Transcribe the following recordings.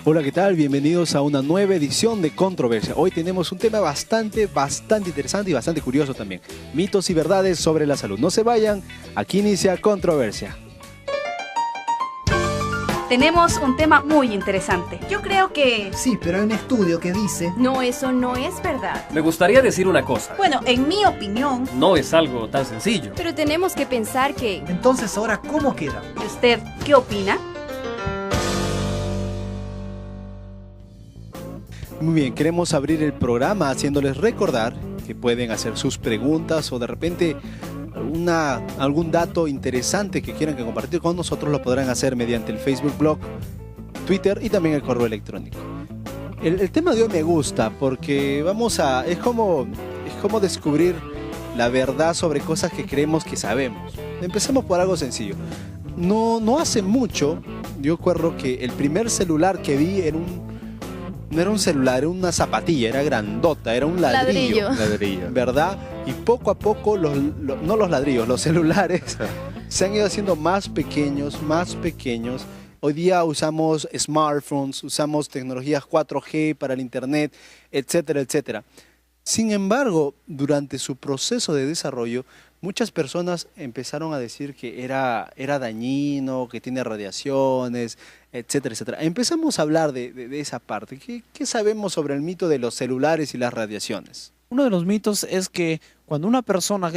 Hola, ¿qué tal? Bienvenidos a una nueva edición de Controversia. Hoy tenemos un tema bastante interesante y bastante curioso también. Mitos y verdades sobre la salud. No se vayan, aquí inicia Controversia. Tenemos un tema muy interesante. Yo creo que... Sí, pero hay un estudio que dice... No, eso no es verdad. Me gustaría decir una cosa. Bueno, en mi opinión... No es algo tan sencillo. Pero tenemos que pensar que... Entonces, ahora, ¿cómo queda? ¿Y usted qué opina? Muy bien, queremos abrir el programa haciéndoles recordar que pueden hacer sus preguntas o de repente algún dato interesante que quieran que compartir con nosotros lo podrán hacer mediante el Facebook Blog, Twitter y también el correo electrónico. El tema de hoy me gusta porque es como descubrir la verdad sobre cosas que creemos que sabemos. Empecemos por algo sencillo. No hace mucho, yo recuerdo que el primer celular que vi no era un celular, era una zapatilla, era grandota, era un ladrillo. ¿Verdad? Y poco a poco, no los ladrillos, los celulares se han ido haciendo más pequeños. Hoy día usamos smartphones, usamos tecnologías 4G para el internet, etcétera, etcétera. Sin embargo, durante su proceso de desarrollo, muchas personas empezaron a decir que era dañino, que tiene radiaciones, etcétera, etcétera. Empezamos a hablar de esa parte. ¿Qué sabemos sobre el mito de los celulares y las radiaciones? Uno de los mitos es que cuando una persona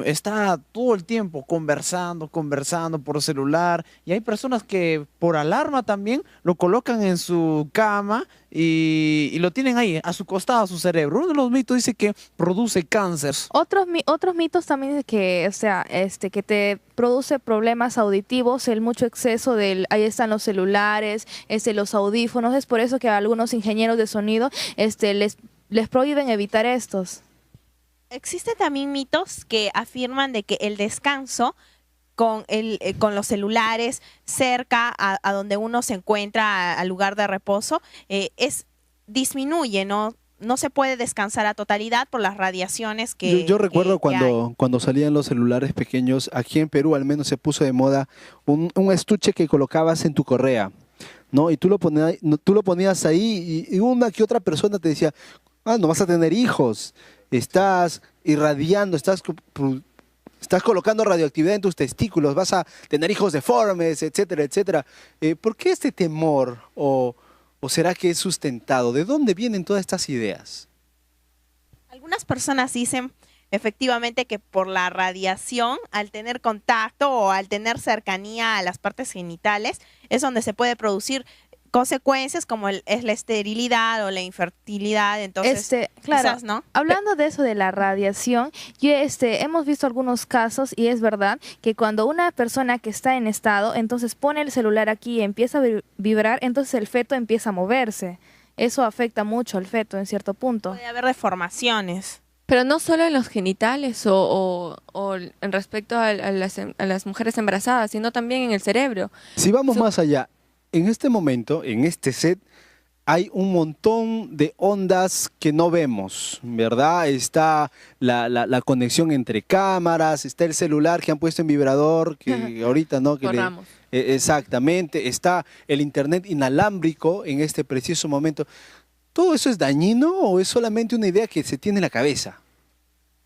está todo el tiempo conversando por celular, y hay personas que por alarma también lo colocan en su cama y lo tienen ahí, a su costado, a su cerebro. Uno de los mitos dice que produce cáncer. Otros mitos también dicen que, que te produce problemas auditivos, el mucho exceso ahí están los celulares, los audífonos. Es por eso que a algunos ingenieros de sonido les prohíben evitar estos. Existen también mitos que afirman de que el descanso con los celulares cerca a donde uno se encuentra, al lugar de reposo, disminuye, ¿no? No se puede descansar a totalidad por las radiaciones que Yo recuerdo que cuando salían los celulares pequeños, aquí en Perú al menos se puso de moda un estuche que colocabas en tu correa, ¿no? Y tú lo ponías ahí y una que otra persona te decía, no vas a tener hijos, estás irradiando, estás colocando radioactividad en tus testículos, vas a tener hijos deformes, etcétera, etcétera. ¿Por qué este temor o será que es sustentado? ¿De dónde vienen todas estas ideas? Algunas personas dicen efectivamente que por la radiación, al tener contacto o al tener cercanía a las partes genitales, es donde se puede producir consecuencias como es la esterilidad o la infertilidad. Entonces, claro, quizás, ¿no? Hablando de eso de la radiación, hemos visto algunos casos y es verdad que cuando una persona que está en estado, entonces pone el celular aquí y empieza a vibrar, entonces el feto empieza a moverse. Eso afecta mucho al feto en cierto punto. Puede haber deformaciones. Pero no solo en los genitales o en respecto a las mujeres embarazadas, sino también en el cerebro. Si vamos más allá, en este momento, en este set, hay un montón de ondas que no vemos, ¿verdad? Está la conexión entre cámaras, está el celular que han puesto en vibrador, que ahorita, ¿no? Exactamente, está el internet inalámbrico en este preciso momento. ¿Todo eso es dañino o es solamente una idea que se tiene en la cabeza?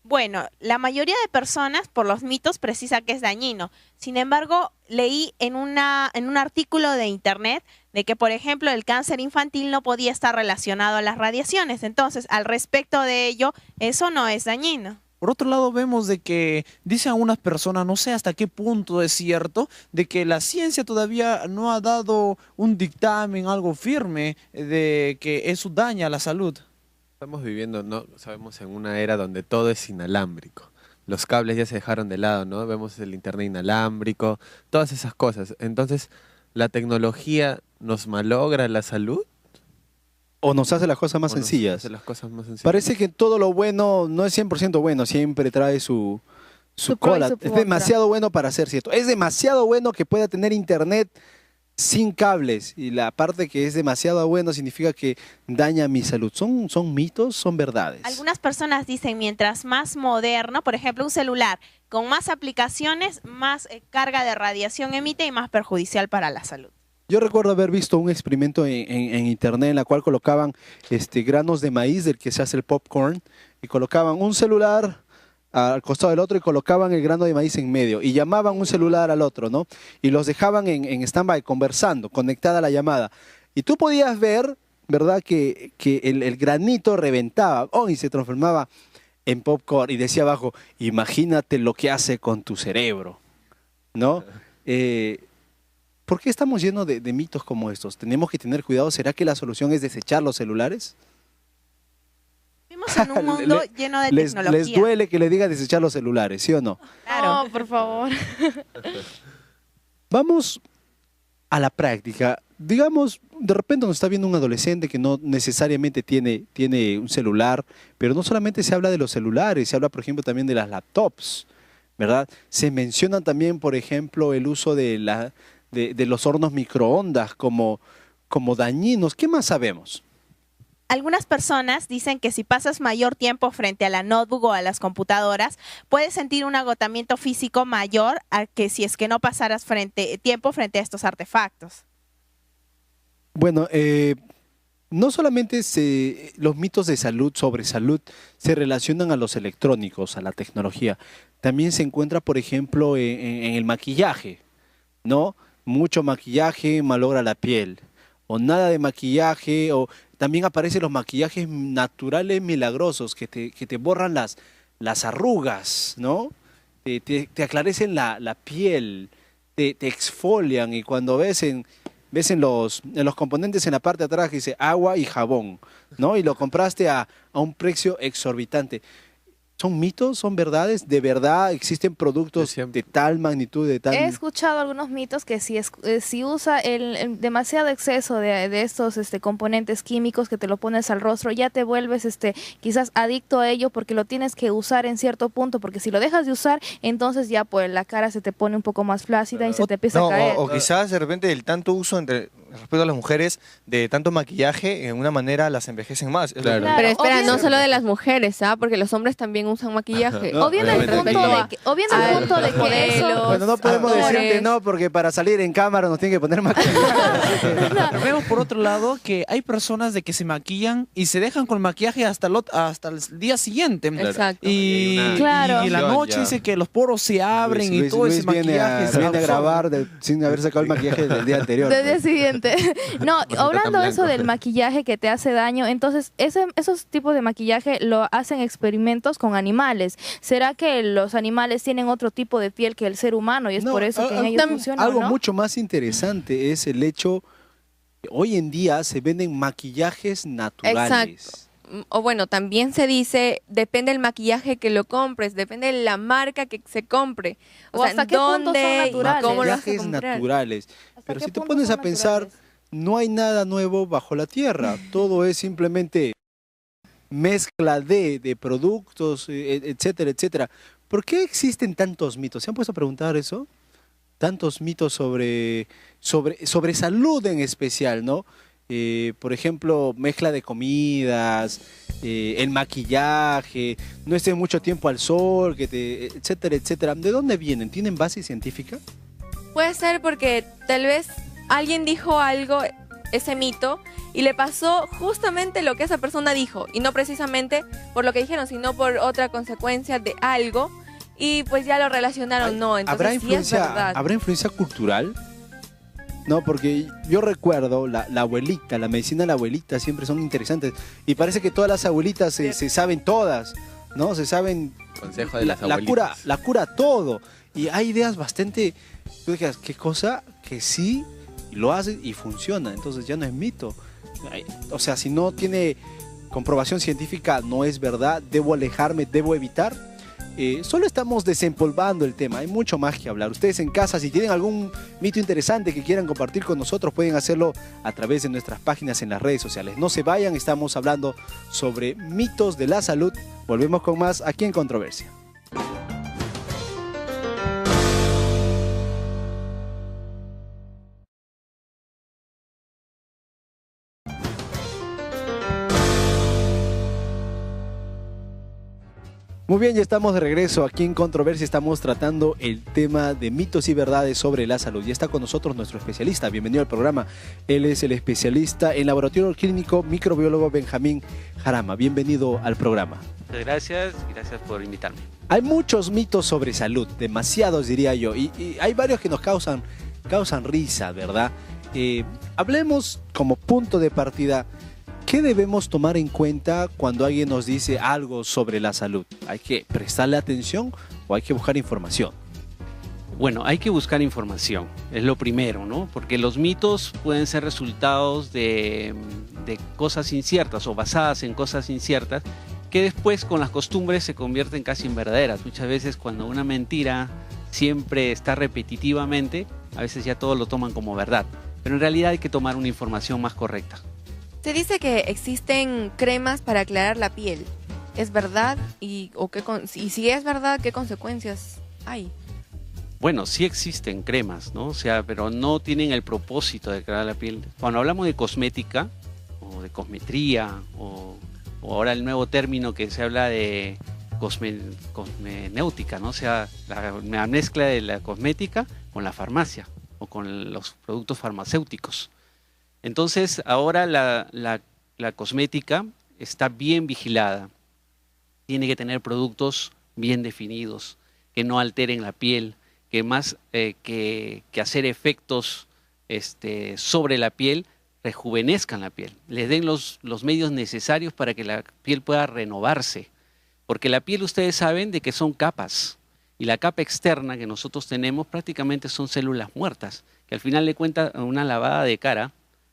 Bueno, la mayoría de personas por los mitos precisa que es dañino. Sin embargo, leí en un artículo de internet de que, por ejemplo, el cáncer infantil no podía estar relacionado a las radiaciones. Entonces, al respecto de ello, eso no es dañino. Por otro lado, vemos de que dicen algunas personas, no sé hasta qué punto es cierto, de que la ciencia todavía no ha dado un dictamen, algo firme, de que eso daña a la salud. Estamos viviendo, no sabemos, en una era donde todo es inalámbrico. Los cables ya se dejaron de lado, ¿no? Vemos el internet inalámbrico, todas esas cosas. Entonces, ¿la tecnología nos malogra la salud? ¿O nos hace las cosas más sencillas? Parece que todo lo bueno no es 100% bueno, siempre trae su cola. Es demasiado bueno para ser cierto. Es demasiado bueno que pueda tener internet sin cables, y la parte que es demasiado bueno significa que daña mi salud. ¿Son mitos? ¿Son verdades? Algunas personas dicen mientras más moderno, por ejemplo un celular con más aplicaciones, más carga de radiación emite y más perjudicial para la salud. Yo recuerdo haber visto un experimento en internet en la cual colocaban granos de maíz del que se hace el popcorn y colocaban un celular al costado del otro y colocaban el grano de maíz en medio y llamaban un celular al otro, ¿no? Y los dejaban en stand-by, conversando, conectada a la llamada. Y tú podías ver, ¿verdad? Que el granito reventaba y se transformaba en popcorn y decía abajo, imagínate lo que hace con tu cerebro, ¿no? ¿Por qué estamos llenos de mitos como estos? ¿Tenemos que tener cuidado? ¿Será que la solución es desechar los celulares? Vivimos en un mundo lleno de Les tecnología. duele que le diga desechar los celulares, ¿sí o no? Claro. No, por favor. Vamos a la práctica. Digamos, de repente nos está viendo un adolescente que no necesariamente tiene un celular, pero no solamente se habla de los celulares, se habla, por ejemplo, también de las laptops, ¿verdad? Se menciona también, por ejemplo, el uso de los hornos microondas como dañinos. ¿Qué más sabemos? Algunas personas dicen que si pasas mayor tiempo frente a la notebook o a las computadoras, puedes sentir un agotamiento físico mayor a que si es que no pasaras tiempo frente a estos artefactos. Bueno, no solamente los mitos de salud sobre salud se relacionan a los electrónicos, a la tecnología. También se encuentra, por ejemplo, en el maquillaje, ¿no? Mucho maquillaje malogra la piel, o nada de maquillaje, o también aparecen los maquillajes naturales milagrosos que te borran las arrugas, ¿no? Te aclarecen la piel, te exfolian, y cuando ves en los componentes en la parte de atrás que dice agua y jabón, ¿no? Y lo compraste a un precio exorbitante. ¿Son mitos? ¿Son verdades? ¿De verdad existen productos de tal magnitud, de tal...? He escuchado algunos mitos que si usa el demasiado exceso de estos componentes químicos que te lo pones al rostro, ya te vuelves quizás adicto a ello porque lo tienes que usar en cierto punto, porque si lo dejas de usar, entonces ya pues la cara se te pone un poco más flácida y se te empieza a caer. O quizás de repente el tanto uso respecto a las mujeres de tanto maquillaje, en una manera las envejecen más. Claro. Pero espera, no solo de las mujeres, porque los hombres también usan maquillaje. O bien el punto de que eso... Bueno, no podemos decir que no, porque para salir en cámara nos tienen que poner maquillaje. Pero vemos por otro lado que hay personas de que se maquillan y se dejan con maquillaje hasta el día siguiente. Exacto. Y en la noche dice que los poros se abren y todo ese maquillaje se viene a grabar sin haber sacado el maquillaje del día anterior. Del día siguiente. No, hablando de eso del maquillaje que te hace daño, entonces esos tipos de maquillaje lo hacen experimentos con animales. ¿Será que los animales tienen otro tipo de piel que el ser humano y es por eso que en ellos funciona? Algo ¿no? mucho más interesante es el hecho que hoy en día se venden maquillajes naturales. Exacto. O bueno, también se dice, depende del maquillaje que lo compres, depende de la marca que se compre. O sea, hasta qué punto son naturales. ¿Cómo lo vas a Maquillajes comprar? naturales. Pero qué si te punto pones son a pensar, naturales? no hay nada nuevo bajo la tierra. Todo es simplemente mezcla de productos, etcétera, etcétera. ¿Por qué existen tantos mitos? ¿Se han puesto a preguntar eso? Tantos mitos sobre salud en especial, ¿no? Por ejemplo, mezcla de comidas, el maquillaje, no estés mucho tiempo al sol, etcétera, etcétera. ¿De dónde vienen? ¿Tienen base científica? Puede ser porque tal vez alguien dijo algo, ese mito, y le pasó justamente lo que esa persona dijo, y no precisamente por lo que dijeron, sino por otra consecuencia de algo, y pues ya lo relacionaron, no, entonces sí es verdad. ¿Habrá influencia cultural? No, porque yo recuerdo la abuelita, la medicina de la abuelita siempre son interesantes, y parece que todas las abuelitas se saben todas, ¿no? Se saben... Consejo de las abuelitas. La cura todo, y hay ideas bastante... Tú dices, ¿qué cosa? Que sí, lo hace y funciona, entonces ya no es mito. O sea, si no tiene comprobación científica, no es verdad, debo alejarme, debo evitar. Solo estamos desempolvando el tema, hay mucho más que hablar. Ustedes en casa, si tienen algún mito interesante que quieran compartir con nosotros, pueden hacerlo a través de nuestras páginas en las redes sociales. No se vayan, estamos hablando sobre mitos de la salud. Volvemos con más aquí en Controversia. Muy bien, ya estamos de regreso aquí en Controversia. Estamos tratando el tema de mitos y verdades sobre la salud. Ya está con nosotros nuestro especialista. Bienvenido al programa. Él es el especialista en laboratorio clínico microbiólogo Benjamín Jarama. Bienvenido al programa. Muchas gracias y gracias por invitarme. Hay muchos mitos sobre salud, demasiados diría yo, y hay varios que nos causan risa, ¿verdad? Hablemos como punto de partida. ¿Qué debemos tomar en cuenta cuando alguien nos dice algo sobre la salud? ¿Hay que prestarle atención o hay que buscar información? Bueno, hay que buscar información, es lo primero, ¿no? Porque los mitos pueden ser resultados de cosas inciertas o basadas en cosas inciertas que después con las costumbres se convierten casi en verdaderas. Muchas veces cuando una mentira siempre está repetitivamente, a veces ya todos lo toman como verdad. Pero en realidad hay que tomar una información más correcta. Se dice que existen cremas para aclarar la piel. ¿Es verdad? Y si es verdad, ¿qué consecuencias hay? Bueno, sí existen cremas, ¿no? O sea, pero no tienen el propósito de aclarar la piel. Cuando hablamos de cosmética o de cosmetría o ahora el nuevo término que se habla de cosmenéutica, ¿no? O sea, la mezcla de la cosmética con la farmacia o con los productos farmacéuticos. Entonces, ahora la cosmética está bien vigilada. Tiene que tener productos bien definidos, que no alteren la piel, que más que hacer efectos sobre la piel, rejuvenezcan la piel, les den los medios necesarios para que la piel pueda renovarse. Porque la piel, ustedes saben de que son capas, y la capa externa que nosotros tenemos prácticamente son células muertas, que al final de cuentas, una lavada de cara,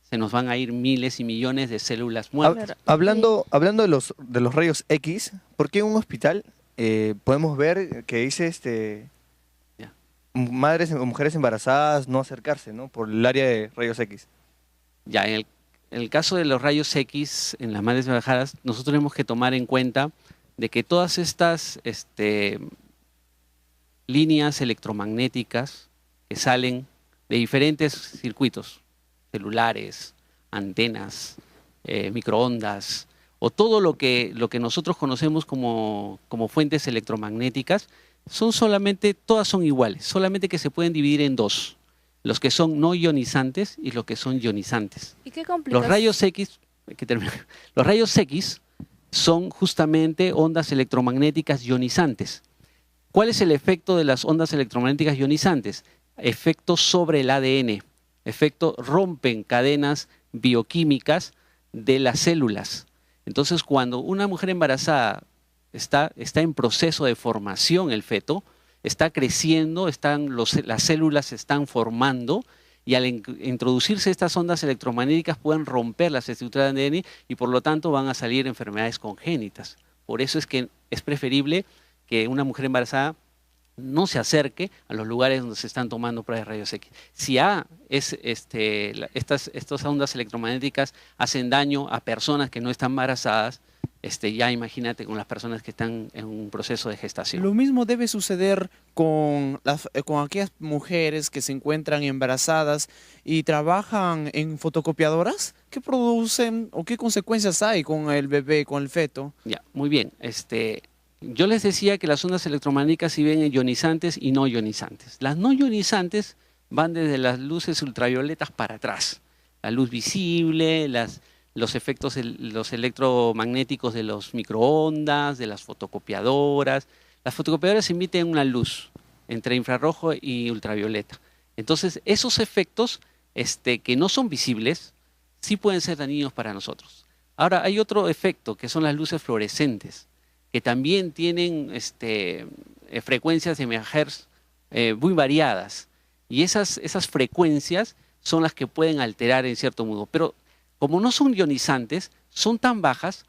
se nos van a ir miles y millones de células muertas. Hablando de los rayos X, ¿por qué en un hospital podemos ver que dice madres o mujeres embarazadas no acercarse, ¿no? Por el área de rayos X? Ya, en el caso de los rayos X, en las madres embarazadas, nosotros tenemos que tomar en cuenta de que todas estas líneas electromagnéticas que salen de diferentes circuitos, celulares, antenas, microondas, o todo lo que nosotros conocemos como fuentes electromagnéticas, todas son iguales, solamente que se pueden dividir en dos, los que son no ionizantes y los que son ionizantes. ¿Y qué complicación? Los rayos X son justamente ondas electromagnéticas ionizantes. ¿Cuál es el efecto de las ondas electromagnéticas ionizantes? Efecto sobre el ADN. Rompen cadenas bioquímicas de las células. Entonces, cuando una mujer embarazada está en proceso de formación, el feto, está creciendo, las células se están formando, y al introducirse estas ondas electromagnéticas pueden romper las estructuras de ADN y por lo tanto van a salir enfermedades congénitas. Por eso es que es preferible que una mujer embarazada no se acerque a los lugares donde se están tomando pruebas de rayos X. Si estas ondas electromagnéticas hacen daño a personas que no están embarazadas, ya imagínate con las personas que están en un proceso de gestación. Lo mismo debe suceder con aquellas mujeres que se encuentran embarazadas y trabajan en fotocopiadoras. ¿Qué producen o qué consecuencias hay con el bebé, con el feto? Ya, muy bien. Yo les decía que las ondas electromagnéticas se ven ionizantes y no ionizantes. Las no ionizantes van desde las luces ultravioletas para atrás. La luz visible, los efectos, los electromagnéticos de los microondas, de las fotocopiadoras. Las fotocopiadoras emiten una luz entre infrarrojo y ultravioleta. Entonces, esos efectos que no son visibles, sí pueden ser dañinos para nosotros. Ahora, hay otro efecto, que son las luces fluorescentes, que también tienen frecuencias de megahertz muy variadas. Y esas frecuencias son las que pueden alterar en cierto modo. Pero como no son ionizantes, son tan bajas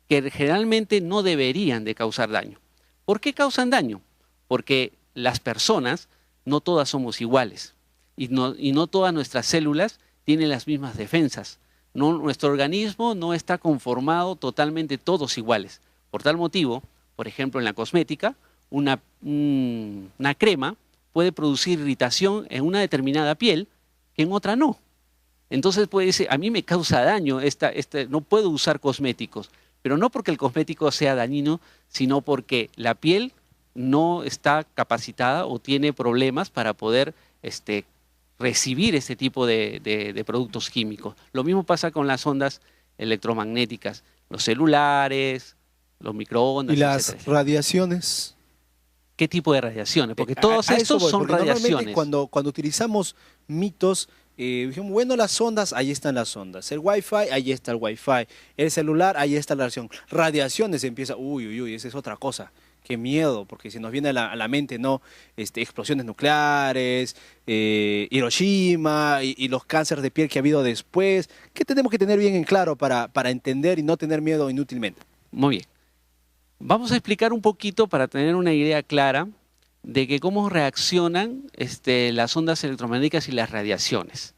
que generalmente no deberían de causar daño. ¿Por qué causan daño? Porque las personas, no todas somos iguales. Y no todas nuestras células tienen las mismas defensas. Nuestro organismo no está conformado totalmente todos iguales. Por tal motivo, por ejemplo, en la cosmética, una crema puede producir irritación en una determinada piel que en otra no. Entonces puede decir, a mí me causa daño, no puedo usar cosméticos. pero no porque el cosmético sea dañino, sino porque la piel no está capacitada o tiene problemas para poder recibir ese tipo de productos químicos. Lo mismo pasa con las ondas electromagnéticas, los celulares, los microondas, ¿Y las etcétera. radiaciones? ¿Qué tipo de radiaciones? Porque todos estos son porque normalmente radiaciones. cuando utilizamos mitos, dijimos, bueno, las ondas, ahí están las ondas. El Wi-Fi, ahí está el Wi-Fi. El celular, ahí está la radiación. Radiaciones empieza, uy, esa es otra cosa. Qué miedo, porque si nos viene a la mente, ¿no? Explosiones nucleares, Hiroshima y los cánceres de piel que ha habido después. ¿Qué tenemos que tener bien en claro para entender y no tener miedo inútilmente? Muy bien. Vamos a explicar un poquito para tener una idea clara de que cómo reaccionan las ondas electromagnéticas y las radiaciones.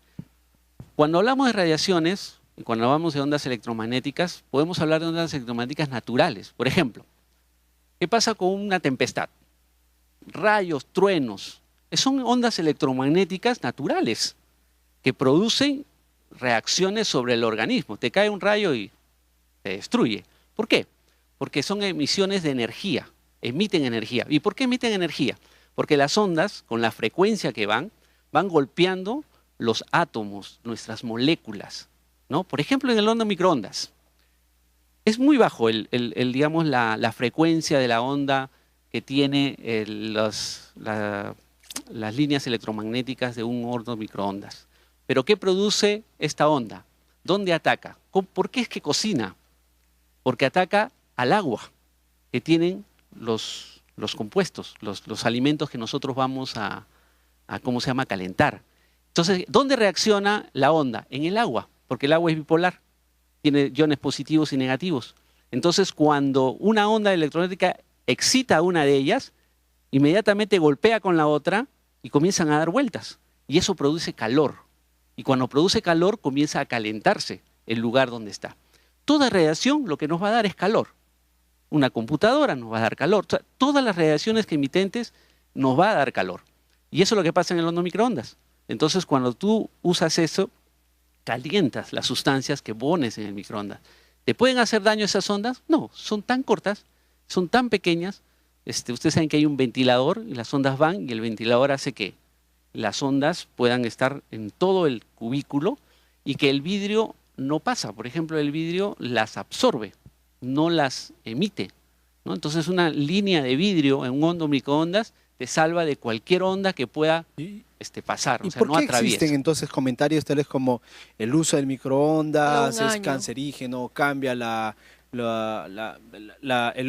Cuando hablamos de radiaciones, y cuando hablamos de ondas electromagnéticas, podemos hablar de ondas electromagnéticas naturales. Por ejemplo, ¿qué pasa con una tempestad? Rayos, truenos. Son ondas electromagnéticas naturales que producen reacciones sobre el organismo. Te cae un rayo y te destruye. ¿Por qué? Porque son emisiones de energía, emiten energía. ¿Y por qué emiten energía? Porque las ondas, con la frecuencia que van golpeando los átomos, nuestras moléculas, ¿no? Por ejemplo, en el horno microondas. Es muy bajo digamos, la frecuencia de la onda que tiene las líneas electromagnéticas de un horno microondas. ¿Pero qué produce esta onda? ¿Dónde ataca? ¿Por qué es que cocina? Porque ataca al agua que tienen los compuestos, los alimentos que nosotros vamos a ¿cómo se llama?, calentar. Entonces, ¿dónde reacciona la onda? En el agua, porque el agua es bipolar, tiene iones positivos y negativos. Entonces, cuando una onda electromagnética excita a una de ellas, inmediatamente golpea con la otra y comienzan a dar vueltas. Y eso produce calor. Y cuando produce calor, comienza a calentarse el lugar donde está. Toda radiación lo que nos va a dar es calor. Una computadora nos va a dar calor. O sea, todas las radiaciones emitentes nos va a dar calor. Y eso es lo que pasa en el horno microondas. Entonces, cuando tú usas eso, calientas las sustancias que pones en el microondas. ¿Te pueden hacer daño esas ondas? No, son tan cortas, son tan pequeñas. Ustedes saben que hay un ventilador y las ondas van y el ventilador hace que las ondas puedan estar en todo el cubículo y que el vidrio no pasa. Por ejemplo, el vidrio las absorbe, no las emite, ¿no? Entonces una línea de vidrio en un horno microondas te salva de cualquier onda que pueda pasar, ¿Y o sea, por no qué atraviesa. existen entonces comentarios tales como el uso del microondas Lleva un es año. cancerígeno, cambia el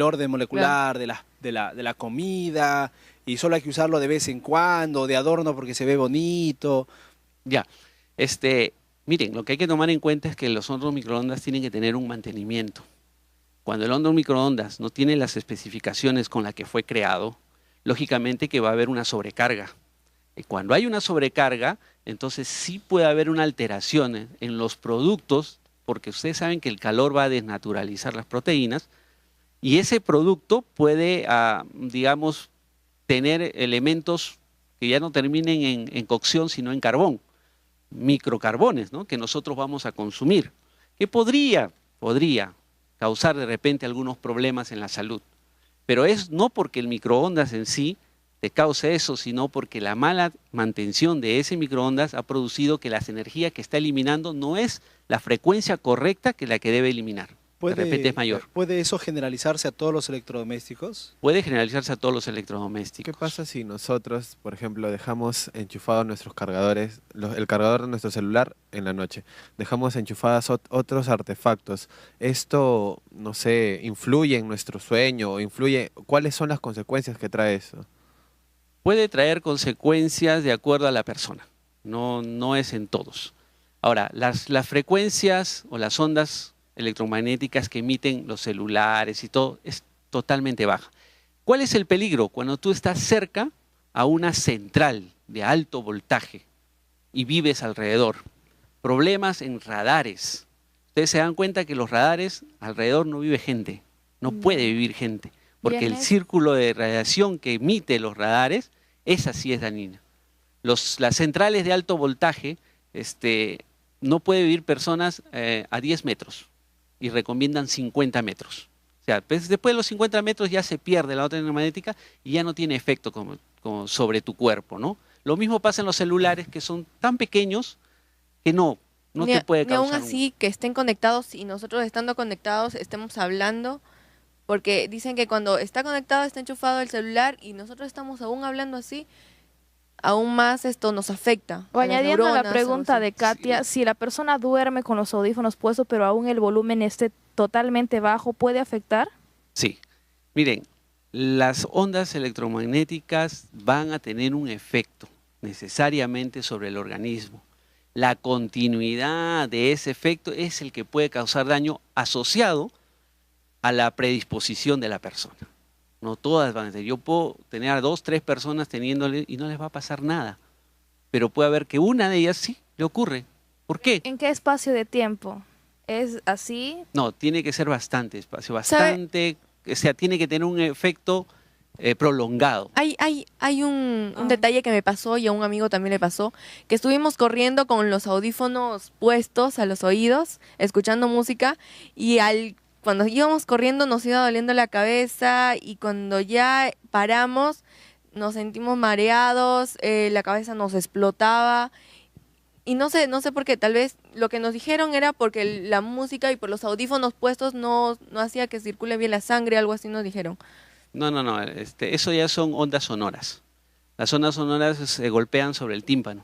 orden molecular de la comida y solo hay que usarlo de vez en cuando, de adorno porque se ve bonito? Ya, miren, lo que hay que tomar en cuenta es que los hornos microondas tienen que tener un mantenimiento. Cuando el horno microondas no tiene las especificaciones con las que fue creado, lógicamente que va a haber una sobrecarga. Y cuando hay una sobrecarga, entonces sí puede haber una alteración en los productos, porque ustedes saben que el calor va a desnaturalizar las proteínas, y ese producto puede, digamos, tener elementos que ya no terminen en cocción, sino en carbón, microcarbones, ¿no?, que nosotros vamos a consumir, que podría causar de repente algunos problemas en la salud. Pero es no porque el microondas en sí te cause eso, sino porque la mala mantención de ese microondas ha producido que las energías que está eliminando no es la frecuencia correcta que la que debe eliminar. De repente es mayor. ¿Puede eso generalizarse a todos los electrodomésticos? Puede generalizarse a todos los electrodomésticos. ¿Qué pasa si nosotros, por ejemplo, dejamos enchufados nuestros cargadores, el cargador de nuestro celular en la noche? Dejamos enchufadas otros artefactos. ¿Esto, no sé, influye en nuestro sueño? ¿Cuáles son las consecuencias que trae eso? Puede traer consecuencias de acuerdo a la persona. No es en todos. Ahora, las frecuencias o las ondas electromagnéticas que emiten los celulares y todo es totalmente baja. ¿Cuál es el peligro? Cuando tú estás cerca a una central de alto voltaje y vives alrededor. Problemas en radares. Ustedes se dan cuenta que los radares alrededor no vive gente, no puede vivir gente, porque el círculo de radiación que emite los radares, esa sí es dañina. Las centrales de alto voltaje, no puede vivir personas a 10 metros. y recomiendan 50 metros. O sea, pues, después de los 50 metros ya se pierde la onda electromagnética y ya no tiene efecto como sobre tu cuerpo, ¿no? Lo mismo pasa en los celulares, que son tan pequeños que no te puede Ni aún causar así que estén conectados y nosotros estando conectados estemos hablando, porque dicen que cuando está conectado, está enchufado el celular y nosotros estamos aún hablando así, aún más esto nos afecta. O a las añadiendo a la neuronas, pregunta o de Katia, si la persona duerme con los audífonos puestos, pero aún el volumen esté totalmente bajo, ¿puede afectar? Sí. Miren, las ondas electromagnéticas van a tener un efecto necesariamente sobre el organismo. La continuidad de ese efecto es el que puede causar daño asociado a la predisposición de la persona. No todas van a tener. Yo puedo tener a 2, 3 personas teniéndole y no les va a pasar nada. Pero puede haber que una de ellas sí le ocurre. ¿Por qué? ¿En qué espacio de tiempo? ¿Es así? No, tiene que ser bastante espacio, bastante, o sea, tiene que tener un efecto prolongado. Hay un detalle que me pasó y a un amigo también le pasó, que estuvimos corriendo con los audífonos puestos a los oídos, escuchando música, y cuando íbamos corriendo nos iba doliendo la cabeza, y cuando ya paramos nos sentimos mareados, la cabeza nos explotaba, y no sé por qué, tal vez lo que nos dijeron era porque la música y por los audífonos puestos no hacía que circule bien la sangre, algo así nos dijeron. No, eso ya son ondas sonoras. Las ondas sonoras se golpean sobre el tímpano.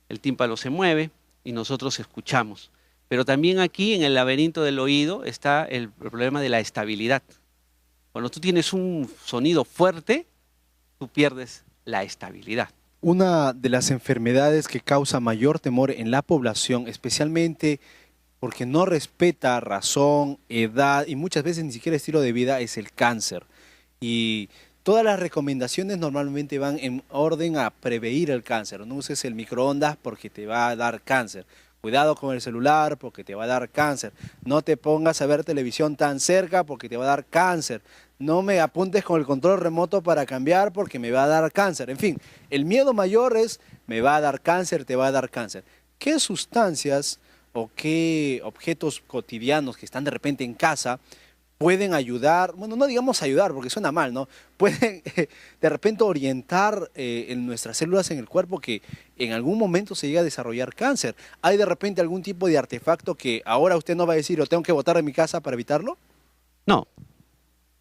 El tímpano se mueve y nosotros escuchamos. Pero también aquí en el laberinto del oído está el problema de la estabilidad. Cuando tú tienes un sonido fuerte, tú pierdes la estabilidad. Una de las enfermedades que causa mayor temor en la población, especialmente porque no respeta razón, edad y muchas veces ni siquiera estilo de vida, es el cáncer. Y todas las recomendaciones normalmente van en orden a prevenir el cáncer. No uses el microondas porque te va a dar cáncer. Cuidado con el celular porque te va a dar cáncer. No te pongas a ver televisión tan cerca porque te va a dar cáncer. No me apuntes con el control remoto para cambiar porque me va a dar cáncer. En fin, el miedo mayor es me va a dar cáncer, te va a dar cáncer. ¿Qué sustancias o qué objetos cotidianos que están de repente en casa pueden ayudar, bueno, no digamos ayudar porque suena mal, ¿no? Pueden de repente orientar en nuestras células en el cuerpo que en algún momento se llega a desarrollar cáncer? ¿Hay de repente algún tipo de artefacto que ahora usted no va a decir, lo tengo que botar de mi casa para evitarlo? No,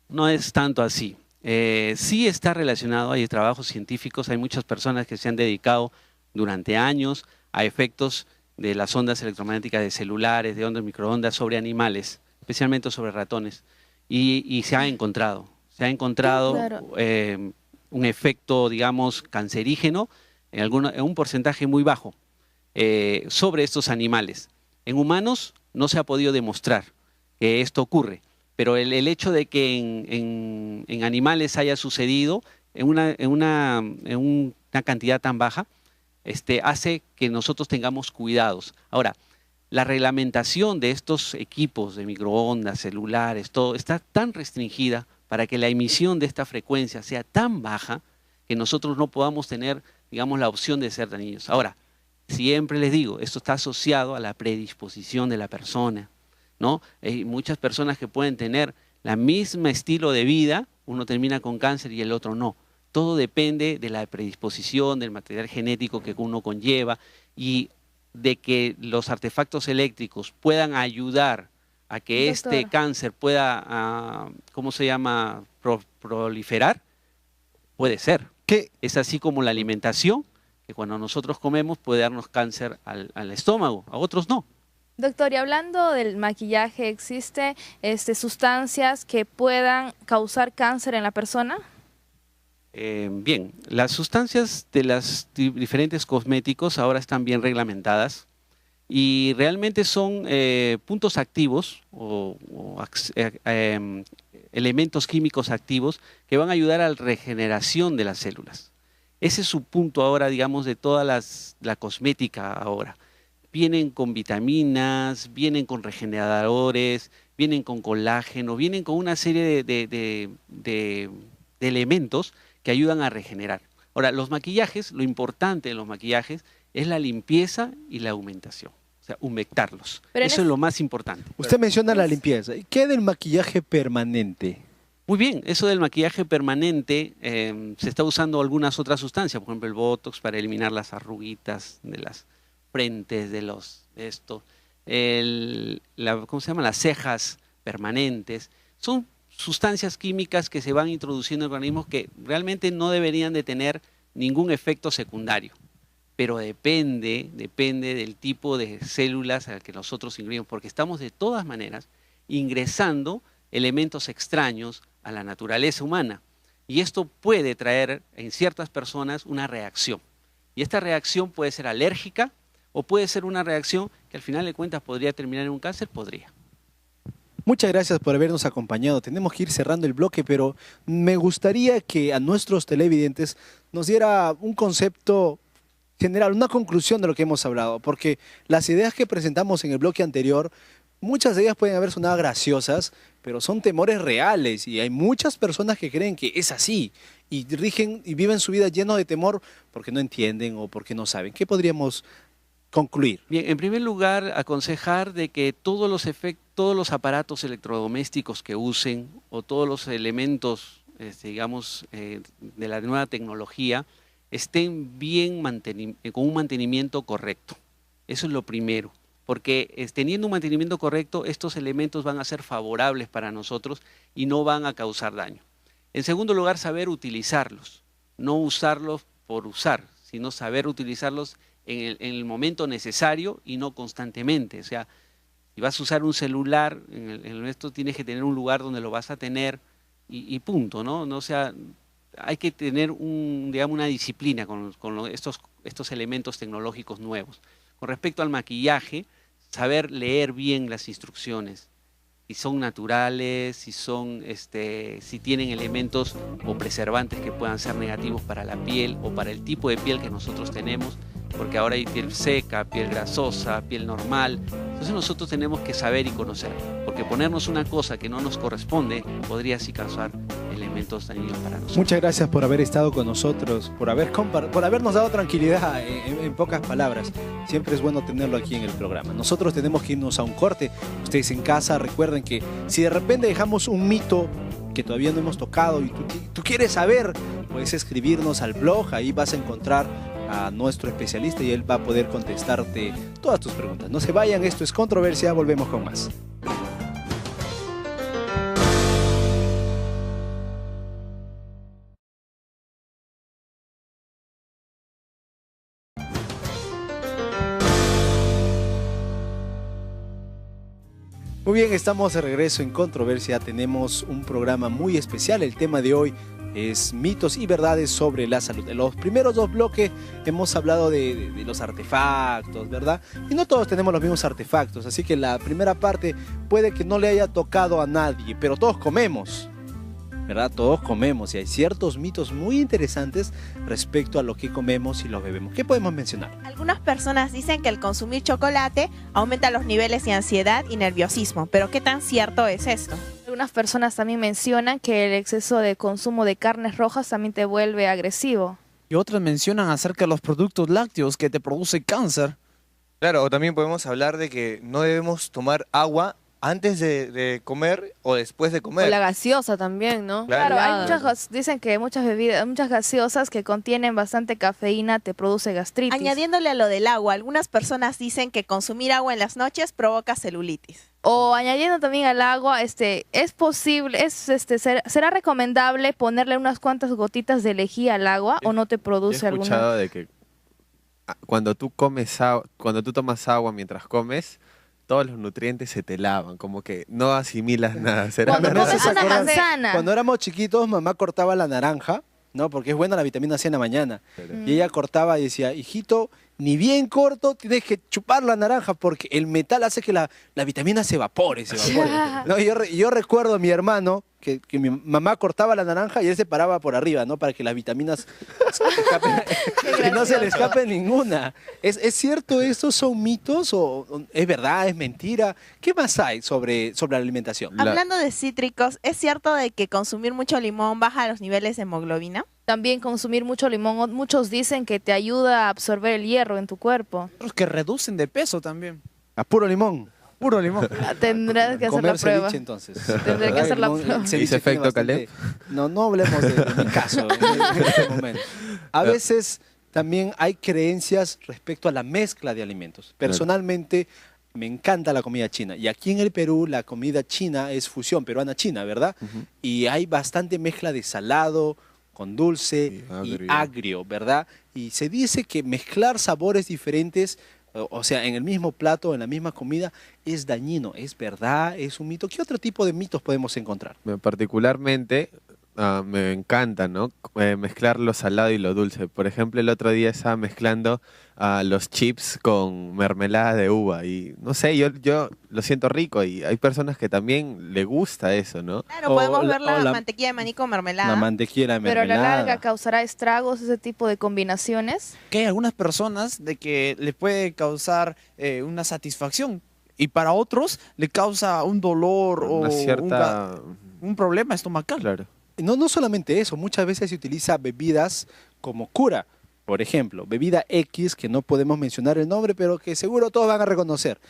no es tanto así. Sí está relacionado, hay trabajos científicos, hay muchas personas que se han dedicado durante años a efectos de las ondas electromagnéticas de celulares, de ondas microondas sobre animales, especialmente sobre ratones, y se ha encontrado Claro. un efecto, digamos, cancerígeno en un porcentaje muy bajo sobre estos animales. En humanos no se ha podido demostrar que esto ocurre, pero el hecho de que en animales haya sucedido en una cantidad tan baja, hace que nosotros tengamos cuidados. Ahora, la reglamentación de estos equipos de microondas, celulares, todo, está tan restringida para que la emisión de esta frecuencia sea tan baja que nosotros no podamos tener, digamos, la opción de ser dañinos. Ahora, siempre les digo, esto está asociado a la predisposición de la persona, ¿no? Hay muchas personas que pueden tener la misma estilo de vida, uno termina con cáncer y el otro no. Todo depende de la predisposición, del material genético que uno conlleva y de que los artefactos eléctricos puedan ayudar a que este cáncer pueda, ¿cómo se llama?, proliferar, puede ser. ¿Qué? Es así como la alimentación, que cuando nosotros comemos puede darnos cáncer al estómago, a otros no. Doctor, y hablando del maquillaje, ¿existe sustancias que puedan causar cáncer en la persona? Bien, las sustancias de los diferentes cosméticos ahora están bien reglamentadas y realmente son puntos activos o elementos químicos activos que van a ayudar a la regeneración de las células. Ese es su punto ahora, digamos, de toda la cosmética ahora. Vienen con vitaminas, vienen con regeneradores, vienen con colágeno, vienen con una serie de elementos que ayudan a regenerar. Ahora, los maquillajes, lo importante de los maquillajes es la limpieza y la aumentación. O sea, humectarlos. Pero en Eso es lo más importante. Usted menciona la limpieza. ¿Qué del maquillaje permanente? Muy bien, eso del maquillaje permanente, se está usando algunas otras sustancias, por ejemplo el Botox para eliminar las arruguitas de las frentes, de esto, ¿cómo se llama? Las cejas permanentes. Son sustancias químicas que se van introduciendo en organismos que realmente no deberían de tener ningún efecto secundario, pero depende del tipo de células al que nosotros ingresamos, porque estamos de todas maneras ingresando elementos extraños a la naturaleza humana. Y esto puede traer en ciertas personas una reacción. Y esta reacción puede ser alérgica o puede ser una reacción que al final de cuentas podría terminar en un cáncer, podría. Muchas gracias por habernos acompañado. Tenemos que ir cerrando el bloque, pero me gustaría que a nuestros televidentes nos diera un concepto general, una conclusión de lo que hemos hablado, porque las ideas que presentamos en el bloque anterior, muchas de ellas pueden haber sonado graciosas, pero son temores reales y hay muchas personas que creen que es así y rigen y viven su vida lleno de temor porque no entienden o porque no saben. ¿Qué podríamos concluir? Bien, en primer lugar, aconsejar de que todos los aparatos electrodomésticos que usen o todos los elementos, digamos, de la nueva tecnología estén bien con un mantenimiento correcto. Eso es lo primero. Porque teniendo un mantenimiento correcto, estos elementos van a ser favorables para nosotros y no van a causar daño. En segundo lugar, saber utilizarlos, no usarlos por usar, sino saber utilizarlos en el momento necesario y no constantemente. O sea, si vas a usar un celular, en esto tienes que tener un lugar donde lo vas a tener y punto, ¿no? O sea, hay que tener digamos, una disciplina con estos elementos tecnológicos nuevos. Con respecto al maquillaje, saber leer bien las instrucciones, si son naturales, si tienen elementos o preservantes que puedan ser negativos para la piel o para el tipo de piel que nosotros tenemos, porque ahora hay piel seca, piel grasosa, piel normal. Entonces nosotros tenemos que saber y conocer, porque ponernos una cosa que no nos corresponde podría así causar elementos dañinos para nosotros. Muchas gracias por haber estado con nosotros, por habernos dado tranquilidad en pocas palabras. Siempre es bueno tenerlo aquí en el programa. Nosotros tenemos que irnos a un corte. Ustedes en casa recuerden que si de repente dejamos un mito que todavía no hemos tocado y tú quieres saber, puedes escribirnos al blog, ahí vas a encontrar a nuestro especialista y él va a poder contestarte todas tus preguntas. No se vayan, esto es Controversia, volvemos con más. Muy bien, estamos de regreso en Controversia. Tenemos un programa muy especial. El tema de hoy es mitos y verdades sobre la salud. En los primeros dos bloques hemos hablado de los artefactos, ¿verdad? Y no todos tenemos los mismos artefactos, así que la primera parte puede que no le haya tocado a nadie, pero todos comemos, ¿verdad? Todos comemos y hay ciertos mitos muy interesantes respecto a lo que comemos y lo bebemos. ¿Qué podemos mencionar? Algunas personas dicen que el consumir chocolate aumenta los niveles de ansiedad y nerviosismo, pero ¿qué tan cierto es esto? Algunas personas también mencionan que el exceso de consumo de carnes rojas también te vuelve agresivo. Y otras mencionan acerca de los productos lácteos que te produce cáncer. Claro, o también podemos hablar de que no debemos tomar agua antes de comer o después de comer. O la gaseosa también, ¿no? Claro, hay dicen que muchas bebidas, muchas gaseosas que contienen bastante cafeína te produce gastritis. Añadiéndole a lo del agua, algunas personas dicen que consumir agua en las noches provoca celulitis. O añadiendo también al agua, es posible, será recomendable ponerle unas cuantas gotitas de lejía al agua o no te produce alguna. He escuchado de que cuando tú tomas agua mientras comes, todos los nutrientes se te lavan, como que no asimilas nada. Cuando comes una manzana. Cuando éramos chiquitos, mamá cortaba la naranja, ¿no? Porque es buena la vitamina C en la mañana. Y ella cortaba y decía, hijito, ni bien corto, tienes que chupar la naranja porque el metal hace que la vitamina se evapore. ¿No? Yo recuerdo a mi hermano que mi mamá cortaba la naranja y él se paraba por arriba, ¿no? Para que las vitaminas que no se le escape ninguna. ¿Es cierto esto? ¿Son mitos o es verdad? ¿Es mentira? ¿Qué más hay sobre la alimentación? Hablando de cítricos, ¿es cierto de que consumir mucho limón baja los niveles de hemoglobina? También consumir mucho limón, muchos dicen que te ayuda a absorber el hierro en tu cuerpo. Otros que reducen de peso también. A puro limón. Puro limón. Tendrás que hacer la Comer prueba. ceviche, entonces. Tendré que hacer la El prueba. ceviche ¿Hizo efecto, tiene bastante- No hablemos de mi caso en este momento. A veces también hay creencias respecto a la mezcla de alimentos. Personalmente, me encanta la comida china. Y aquí en el Perú, la comida china es fusión peruana-china, ¿verdad? Y hay bastante mezcla de salado con dulce y agrio, ¿verdad? Y se dice que mezclar sabores diferentes, o sea, en el mismo plato, en la misma comida, es dañino. ¿Es verdad? ¿Es un mito? ¿Qué otro tipo de mitos podemos encontrar? Particularmente me encanta, ¿no? Mezclar lo salado y lo dulce. Por ejemplo, el otro día estaba mezclando los chips con mermelada de uva y no sé, yo lo siento rico y hay personas que también le gusta eso, ¿no? Claro, podemos ver la mantequilla de maní con mermelada. La mantequilla de Pero a mermelada. la larga causará estragos ese tipo de combinaciones. Que hay algunas personas de que les puede causar una satisfacción y para otros le causa un dolor o Una cierta... un problema estomacal. Claro. No solamente eso, muchas veces se utiliza bebidas como cura. Por ejemplo, bebida X, que no podemos mencionar el nombre, pero que seguro todos van a reconocer.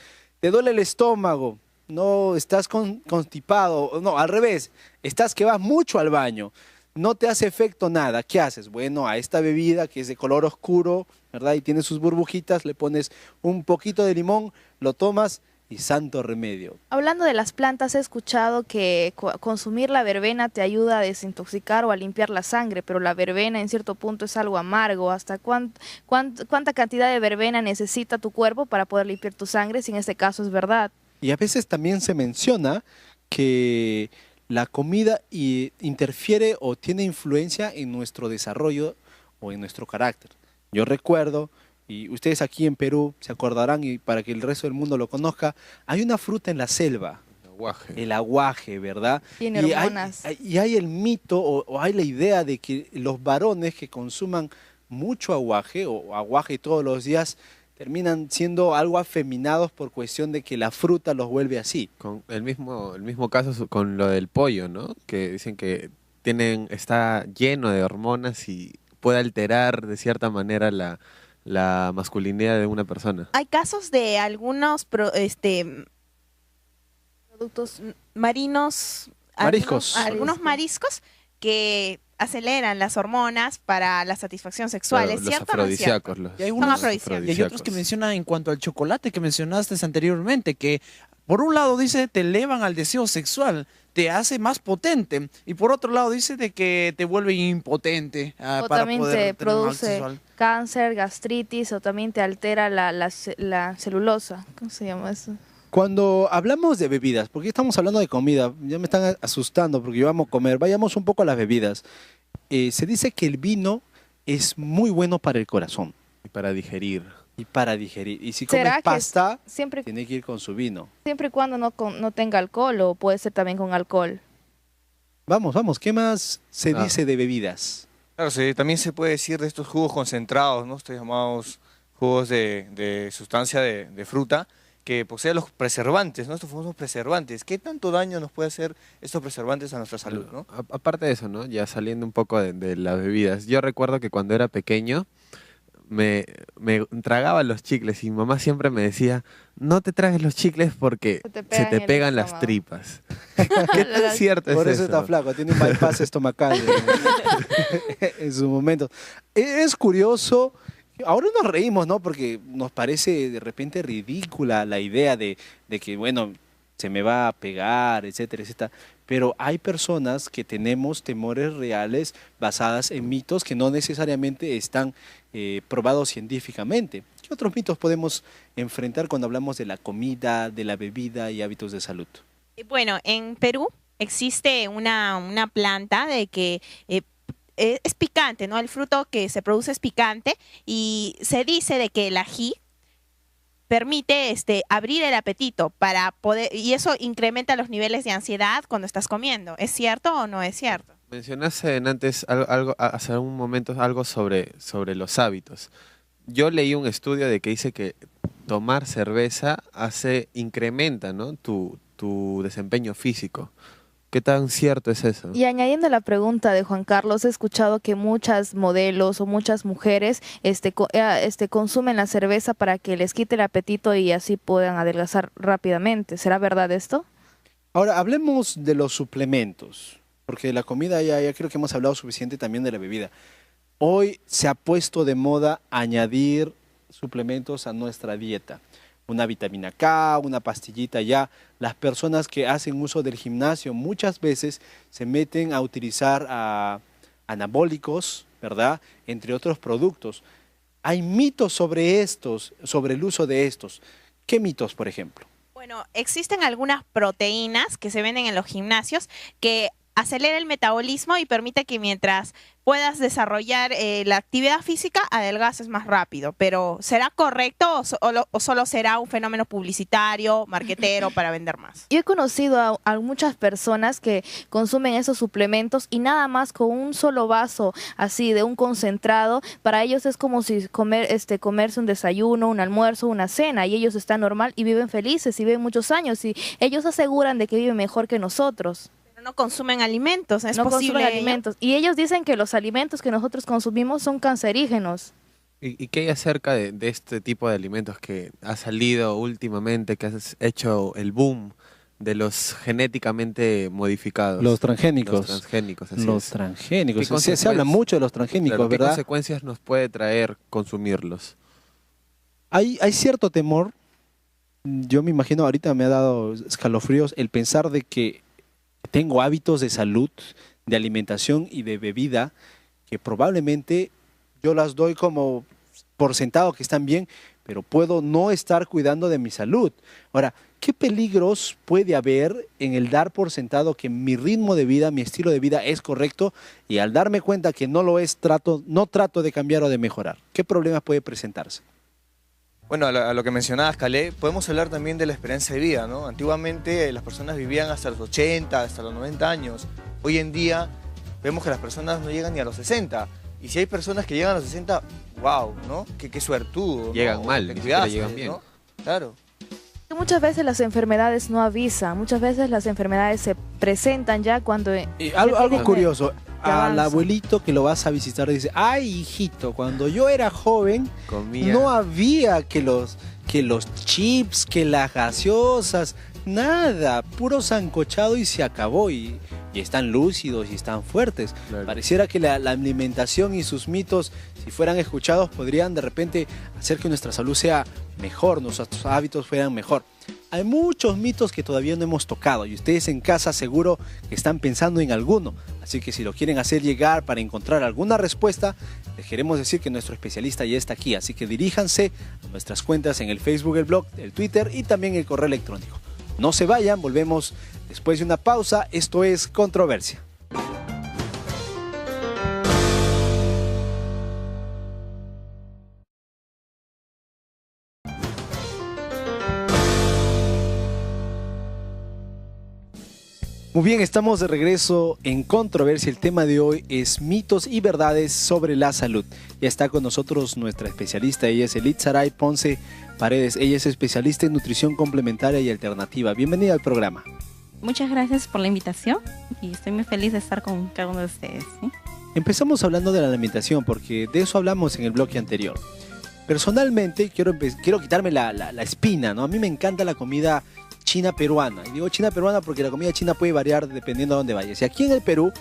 Te duele el estómago, no estás constipado, no, al revés, estás que vas mucho al baño, no te hace efecto nada. ¿Qué haces? Bueno, a esta bebida que es de color oscuro, ¿verdad? Y tiene sus burbujitas, le pones un poquito de limón, lo tomas y santo remedio. Hablando de las plantas, he escuchado que consumir la verbena te ayuda a desintoxicar o a limpiar la sangre, pero la verbena en cierto punto es algo amargo. ¿Hasta cuánta cantidad de verbena necesita tu cuerpo para poder limpiar tu sangre, si en este caso es verdad? Y a veces también se menciona que la comida interfiere o tiene influencia en nuestro desarrollo o en nuestro carácter. Yo recuerdo, y ustedes aquí en Perú se acordarán, y para que el resto del mundo lo conozca, hay una fruta en la selva. El aguaje, ¿verdad? Tiene y hormonas. Hay el mito o hay la idea de que los varones que consuman mucho aguaje o aguaje todos los días terminan siendo algo afeminados por cuestión de que la fruta los vuelve así. Con el mismo caso con lo del pollo, ¿no? Que dicen que está lleno de hormonas y puede alterar de cierta manera la masculinidad de una persona. Hay casos de algunos Productos marinos, Mariscos. algunos mariscos que aceleran las hormonas para la satisfacción sexual. Claro, ¿Es los cierto o no es cierto? afrodisíacos. Y hay, Son unos- afrodisíacos. y hay otros que mencionan en cuanto al chocolate que mencionaste anteriormente, que por un lado dice te elevan al deseo sexual, te hace más potente, y por otro lado dice de que te vuelve impotente o para también poder te tener un acto produce sexual. cáncer, gastritis, o también te altera la celulosa. ¿Cómo se llama eso? Cuando hablamos de bebidas, porque estamos hablando de comida, ya me están asustando porque yo amo comer, vayamos un poco a las bebidas. Se dice que el vino es muy bueno para el corazón. Y para digerir. Y si ¿Será comes que pasta, siempre tiene que ir con su vino. y cuando no tenga alcohol, o puede ser también con alcohol? Vamos, ¿qué más se dice de bebidas? Claro, también se puede decir de estos jugos concentrados, ¿no? Estos llamados jugos de sustancia de fruta, que poseen los preservantes, ¿no? Estos famosos preservantes. ¿Qué tanto daño nos puede hacer estos preservantes a nuestra salud, ¿no? Aparte de eso, ¿no? Ya saliendo un poco de las bebidas. Yo recuerdo que cuando era pequeño me tragaba los chicles y mi mamá siempre me decía, no te tragues los chicles porque se te pegan las estómago. tripas. ¿Qué tan cierto es Por eso? eso está flaco, tiene un bypass estomacal en su momento. Es curioso, ahora nos reímos, ¿no? Porque nos parece de repente ridícula la idea de que, bueno, se me va a pegar, etcétera, etcétera. Pero hay personas que tenemos temores reales basadas en mitos que no necesariamente están probados científicamente. ¿Qué otros mitos podemos enfrentar cuando hablamos de la comida, de la bebida y hábitos de salud? Bueno, en Perú existe una planta de que es picante, ¿no? El fruto que se produce es picante y se dice de que el ají permite abrir el apetito para poder, y eso incrementa los niveles de ansiedad cuando estás comiendo. ¿Es cierto o no es cierto? Mencionaste antes hace un momento algo sobre los hábitos. Yo leí un estudio de que dice que tomar cerveza incrementa, ¿no? tu desempeño físico. ¿Qué tan cierto es eso? Y añadiendo la pregunta de Juan Carlos, he escuchado que muchas modelos o muchas mujeres consumen la cerveza para que les quite el apetito y así puedan adelgazar rápidamente. ¿Será verdad esto? Ahora, hablemos de los suplementos, porque de la comida ya creo que hemos hablado suficiente también de la bebida. Hoy se ha puesto de moda añadir suplementos a nuestra dieta. Una vitamina K, una pastillita ya. Las personas que hacen uso del gimnasio muchas veces se meten a utilizar anabólicos, ¿verdad? Entre otros productos. Hay mitos sobre estos, sobre el uso de estos. ¿Qué mitos, por ejemplo? Bueno, existen algunas proteínas que se venden en los gimnasios que acelera el metabolismo y permite que mientras puedas desarrollar la actividad física, adelgaces más rápido. Pero ¿será correcto o solo será un fenómeno publicitario, marquetero para vender más? Yo he conocido a muchas personas que consumen esos suplementos y nada más con un solo vaso así de un concentrado, para ellos es como si comerse un desayuno, un almuerzo, una cena, y ellos están normal y viven felices y viven muchos años y ellos aseguran de que viven mejor que nosotros. No consumen alimentos, es no posible consumen alimentos. Y ellos dicen que los alimentos que nosotros consumimos son cancerígenos. ¿Y qué hay acerca de este tipo de alimentos que ha salido últimamente, que has hecho el boom de los genéticamente modificados? Los transgénicos. Los transgénicos, así Los es. transgénicos. ¿Qué Se habla mucho de los transgénicos, claro, ¿qué ¿verdad? consecuencias nos puede traer consumirlos? Hay cierto temor. Yo me imagino, ahorita me ha dado escalofríos el pensar de que tengo hábitos de salud, de alimentación y de bebida que probablemente yo las doy como por sentado que están bien, pero puedo no estar cuidando de mi salud. Ahora, ¿qué peligros puede haber en el dar por sentado que mi ritmo de vida, mi estilo de vida es correcto y al darme cuenta que no lo es, no trato de cambiar o de mejorar? ¿Qué problemas puede presentarse? Bueno, a lo que mencionabas, Calé, podemos hablar también de la experiencia de vida, ¿no? Antiguamente las personas vivían hasta los 80, hasta los 90 años. Hoy en día vemos que las personas no llegan ni a los 60. Y si hay personas que llegan a los 60, wow, ¿no? Qué suertudo, ¿no? Llegan mal, Te ni siquiera cuidaste, llegan bien. ¿no? Claro. Muchas veces las enfermedades no avisan, muchas veces las enfermedades se presentan ya cuando... Algo curioso, al avanza. abuelito que lo vas a visitar dice, ay hijito, cuando yo era joven Comía. no había que los chips, que las gaseosas, nada, puro sancochado y se acabó y están lúcidos y están fuertes. Claro. Pareciera que la alimentación y sus mitos, si fueran escuchados, podrían de repente hacer que nuestra salud sea mejor, nuestros hábitos fueran mejor. Hay muchos mitos que todavía no hemos tocado y ustedes en casa seguro que están pensando en alguno. Así que si lo quieren hacer llegar para encontrar alguna respuesta, les queremos decir que nuestro especialista ya está aquí. Así que diríjanse a nuestras cuentas en el Facebook, el blog, el Twitter y también el correo electrónico. No se vayan, volvemos después de una pausa. Esto es Controversia. Muy bien, estamos de regreso en Controversia. El tema de hoy es mitos y verdades sobre la salud. Ya está con nosotros nuestra especialista, ella es Elitzaray Ponce Paredes. Ella es especialista en nutrición complementaria y alternativa. Bienvenida al programa. Muchas gracias por la invitación y estoy muy feliz de estar con cada uno de ustedes. ¿Sí? Empezamos hablando de la alimentación porque de eso hablamos en el bloque anterior. Personalmente quiero quitarme la espina, ¿no? A mí me encanta la comida china peruana. Y digo china peruana porque la comida china puede variar dependiendo de dónde vayas. Y aquí en el Perú,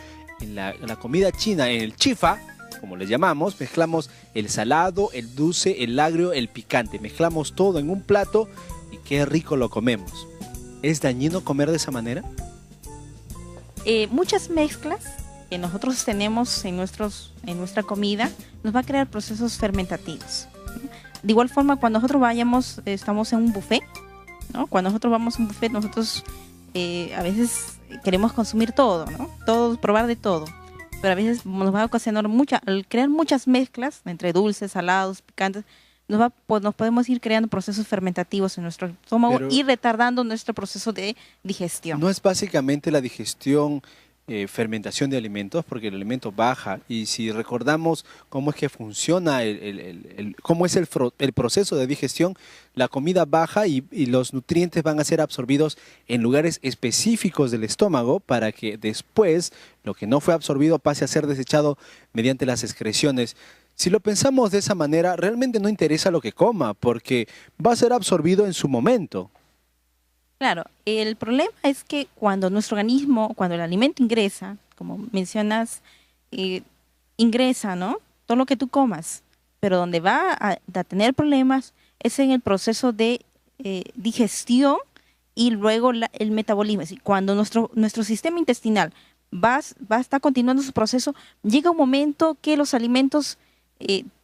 en la comida china, en el chifa, como le llamamos, mezclamos el salado, el dulce, el agrio, el picante. Mezclamos todo en un plato y qué rico lo comemos. ¿Es dañino comer de esa manera? Muchas mezclas que nosotros tenemos en nuestra comida nos va a crear procesos fermentativos. De igual forma, cuando nosotros estamos en un buffet, ¿no? Cuando nosotros vamos a un buffet, nosotros a veces queremos consumir todo, ¿no? Todo, probar de todo. Pero a veces nos va a ocasionar al crear muchas mezclas entre dulces, salados, picantes, nos podemos ir creando procesos fermentativos en nuestro estómago y retardando nuestro proceso de digestión. ¿No es básicamente la digestión fermentación de alimentos, porque el alimento baja. Y si recordamos cómo es que funciona, cómo es el proceso de digestión, la comida baja y los nutrientes van a ser absorbidos en lugares específicos del estómago para que después lo que no fue absorbido pase a ser desechado mediante las excreciones. Si lo pensamos de esa manera, realmente no interesa lo que coma, porque va a ser absorbido en su momento. Claro, el problema es que cuando nuestro organismo, cuando el alimento ingresa, como mencionas, ingresa, ¿no? Todo lo que tú comas, pero donde va a tener problemas es en el proceso de digestión y luego el metabolismo. Es decir, cuando nuestro sistema intestinal va a estar continuando su proceso, llega un momento que los alimentos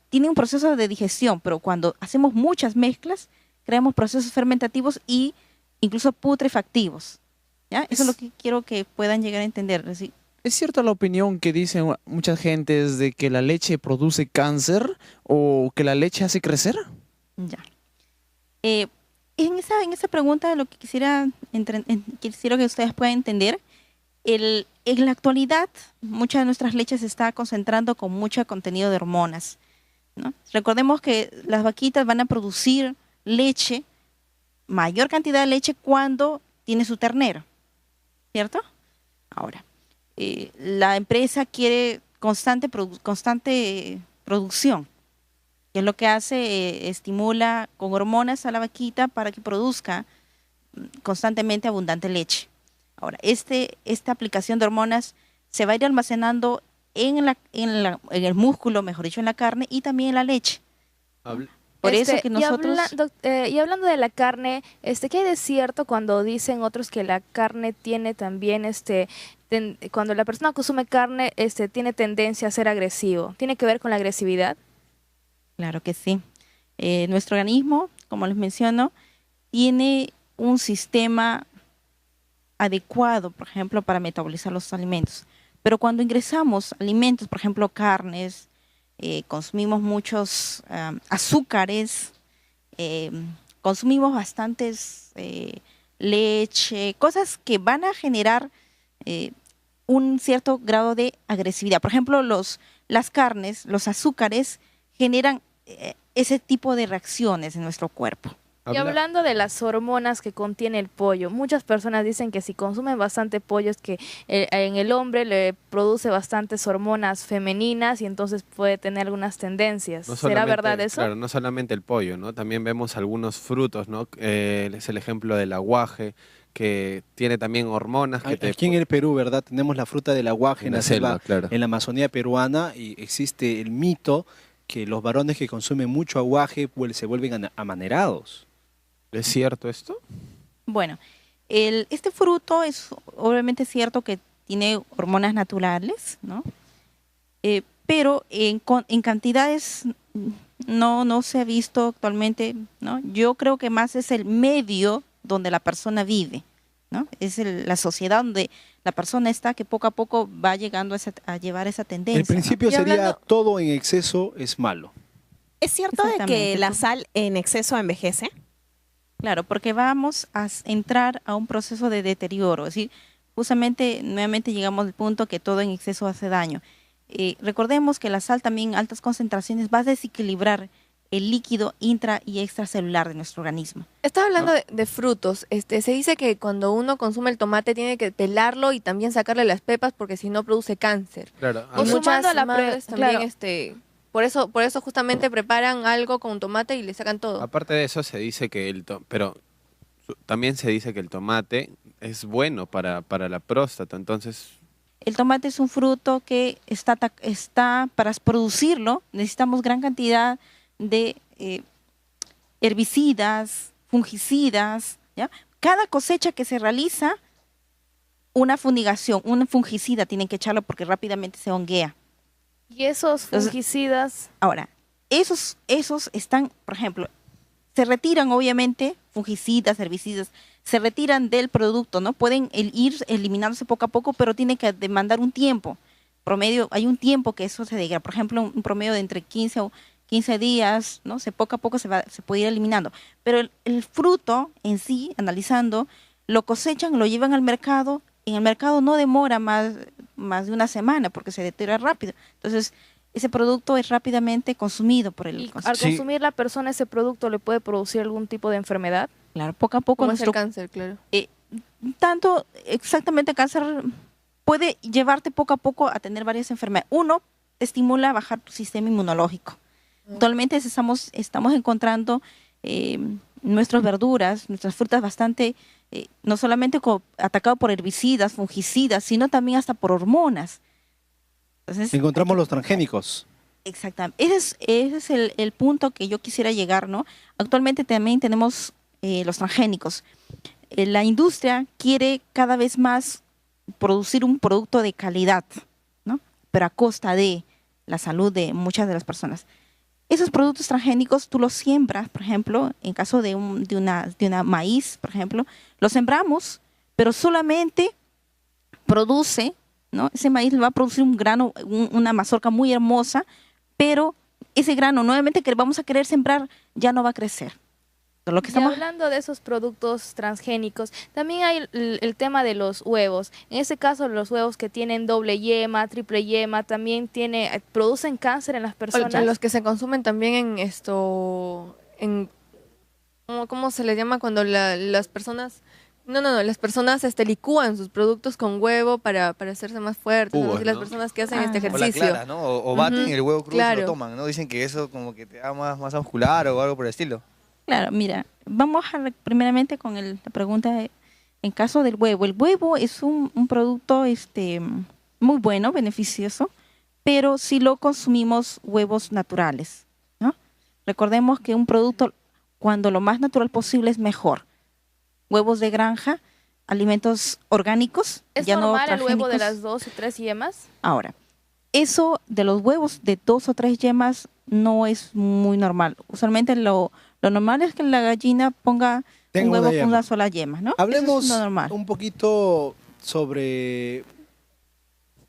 tienen un proceso de digestión, pero cuando hacemos muchas mezclas, creamos procesos fermentativos y incluso putrefactivos. ¿Ya? Eso es lo que quiero que puedan llegar a entender. ¿Es cierta la opinión que dicen muchas gentes de que la leche produce cáncer o que la leche hace crecer? Ya. En esa pregunta lo que quisiera que ustedes puedan entender, en la actualidad muchas de nuestras leches se está concentrando con mucho contenido de hormonas, ¿no? Recordemos que las vaquitas van a producir leche, mayor cantidad de leche cuando tiene su ternero, ¿cierto? Ahora, la empresa quiere constante producción, que es lo que hace, estimula con hormonas a la vaquita para que produzca constantemente abundante leche. Ahora, esta aplicación de hormonas se va a ir almacenando en el músculo, mejor dicho, en la carne y también en la leche. Por eso que nosotros... Y hablando de la carne, ¿qué hay de cierto cuando dicen otros que la carne tiene también, cuando la persona consume carne, tiene tendencia a ser agresivo? ¿Tiene que ver con la agresividad? Claro que sí. Nuestro organismo, como les menciono, tiene un sistema adecuado, por ejemplo, para metabolizar los alimentos. Pero cuando ingresamos alimentos, por ejemplo, carnes, consumimos muchos azúcares, consumimos bastantes leche, cosas que van a generar un cierto grado de agresividad. Por ejemplo, las carnes, los azúcares generan ese tipo de reacciones en nuestro cuerpo. Y hablando de las hormonas que contiene el pollo, muchas personas dicen que si consumen bastante pollo es que en el hombre le produce bastantes hormonas femeninas y entonces puede tener algunas tendencias. ¿Será verdad eso? Claro, no solamente el pollo, ¿no? También vemos algunos frutos, ¿no? Es el ejemplo del aguaje, que tiene también hormonas. Aquí en el Perú, ¿verdad? Tenemos la fruta del aguaje en la selva, claro. En la Amazonía peruana, y existe el mito que los varones que consumen mucho aguaje pues, se vuelven amanerados. ¿Es cierto esto? Bueno, este fruto es obviamente cierto que tiene hormonas naturales, ¿no? Pero en cantidades no se ha visto actualmente, ¿no? Yo creo que más es el medio donde la persona vive, ¿no? Es la sociedad donde la persona está que poco a poco va llegando a llevar esa tendencia. El principio ¿no? sería todo en exceso es malo. ¿Es cierto de que la sal en exceso envejece? Claro, porque vamos a entrar a un proceso de deterioro. Es decir, justamente, nuevamente llegamos al punto que todo en exceso hace daño. Recordemos que la sal también en altas concentraciones va a desequilibrar el líquido intra y extracelular de nuestro organismo. Estaba hablando de frutos. Se dice que cuando uno consume el tomate tiene que pelarlo y también sacarle las pepas porque si no produce cáncer. Claro. Y muchas a la madres también, claro. Por eso justamente preparan algo con tomate y le sacan todo. Aparte de eso se dice que también se dice que el tomate es bueno para la próstata, entonces... El tomate es un fruto que está para producirlo, necesitamos gran cantidad de herbicidas, fungicidas, ¿ya? Cada cosecha que se realiza, una fumigación, un fungicida tienen que echarlo porque rápidamente se honguea. Y esos fungicidas... Ahora, esos están, por ejemplo, se retiran obviamente, fungicidas, herbicidas, se retiran del producto, ¿no? Pueden ir eliminándose poco a poco, pero tiene que demandar un tiempo. Promedio, hay un tiempo que eso se degrada. Por ejemplo, un promedio de entre 15 días, ¿no? Poco a poco se puede ir eliminando. Pero el fruto en sí, analizando, lo cosechan, lo llevan al mercado en el mercado no demora más de una semana porque se deteriora rápido. Entonces, ese producto es rápidamente consumido por el Y al consumidor. consumir la persona ese producto, ¿le puede producir algún tipo de enfermedad? Claro, poco a poco Como es el nuestro cáncer, claro. tanto exactamente cáncer puede llevarte poco a poco a tener varias enfermedades. Uno, te estimula a bajar tu sistema inmunológico. Actualmente estamos encontrando nuestras verduras, nuestras frutas bastante, no solamente atacado por herbicidas, fungicidas, sino también hasta por hormonas. Entonces, Encontramos los transgénicos. exactamente. Ese es el punto que yo quisiera llegar, ¿no? Actualmente también tenemos los transgénicos. La industria quiere cada vez más producir un producto de calidad, ¿no? Pero a costa de la salud de muchas de las personas. Esos productos transgénicos tú los siembras, por ejemplo, en caso de una maíz, por ejemplo, lo sembramos, pero solamente produce, ¿no? Ese maíz va a producir un grano, una mazorca muy hermosa, pero ese grano nuevamente que vamos a querer sembrar ya no va a crecer. Lo que Y estamos hablando de esos productos transgénicos, también hay el tema de los huevos. En este caso, los huevos que tienen doble yema, triple yema, también producen cáncer en las personas. Los que se consumen también ¿cómo se les llama cuando las personas... No, las personas licúan sus productos con huevo para hacerse más fuertes, ¿no? Jugos, Y las ¿no? personas que hacen este O la ejercicio. clara, ¿no? O baten el huevo crudo y se claro. lo toman, ¿no? Dicen que eso como que te da más masa muscular o algo por el estilo. Claro, mira, vamos primeramente con la pregunta en caso del huevo. El huevo es un producto muy bueno, beneficioso, pero si lo consumimos huevos naturales, ¿no? Recordemos que un producto, cuando lo más natural posible, es mejor. Huevos de granja, alimentos orgánicos, ¿Es ya no normal el huevo de transgénicos. las 2 o 3 yemas? Ahora, eso de los huevos de 2 o 3 yemas no es muy normal. Usualmente lo normal es que la gallina ponga Tenga un huevo una con yema. una sola yema, ¿no? Eso Hablemos es lo normal. un poquito sobre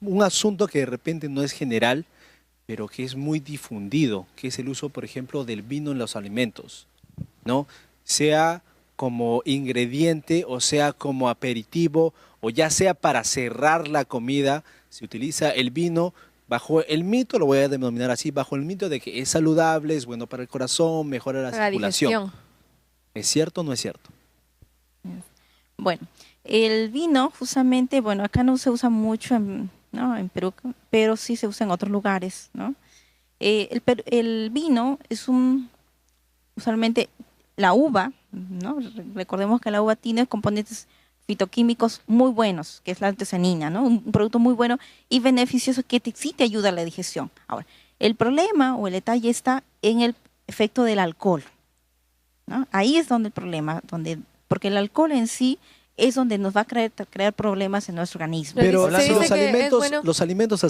un asunto que de repente no es general, pero que es muy difundido, que es el uso, por ejemplo, del vino en los alimentos, ¿no? Sea como ingrediente o sea como aperitivo o ya sea para cerrar la comida, se utiliza el vino bajo el mito, lo voy a denominar así, bajo el mito de que es saludable, es bueno para el corazón, mejora la Para la circulación. digestión. ¿Es cierto o no es cierto? Bueno, el vino justamente, bueno, acá no se usa mucho ¿no? en Perú, pero sí se usa en otros lugares, ¿no? El vino es usualmente la uva, ¿no? Recordemos que la uva tiene componentes fitoquímicos muy buenos, que es la artesanina, ¿no? Un producto muy bueno y beneficioso que sí te ayuda a la digestión. Ahora, el problema o el detalle está en el efecto del alcohol, ¿no? Ahí es donde el problema, porque el alcohol en sí es donde nos va a crear problemas en nuestro organismo. Pero Se dice los que es alimentos, bueno- los alimentos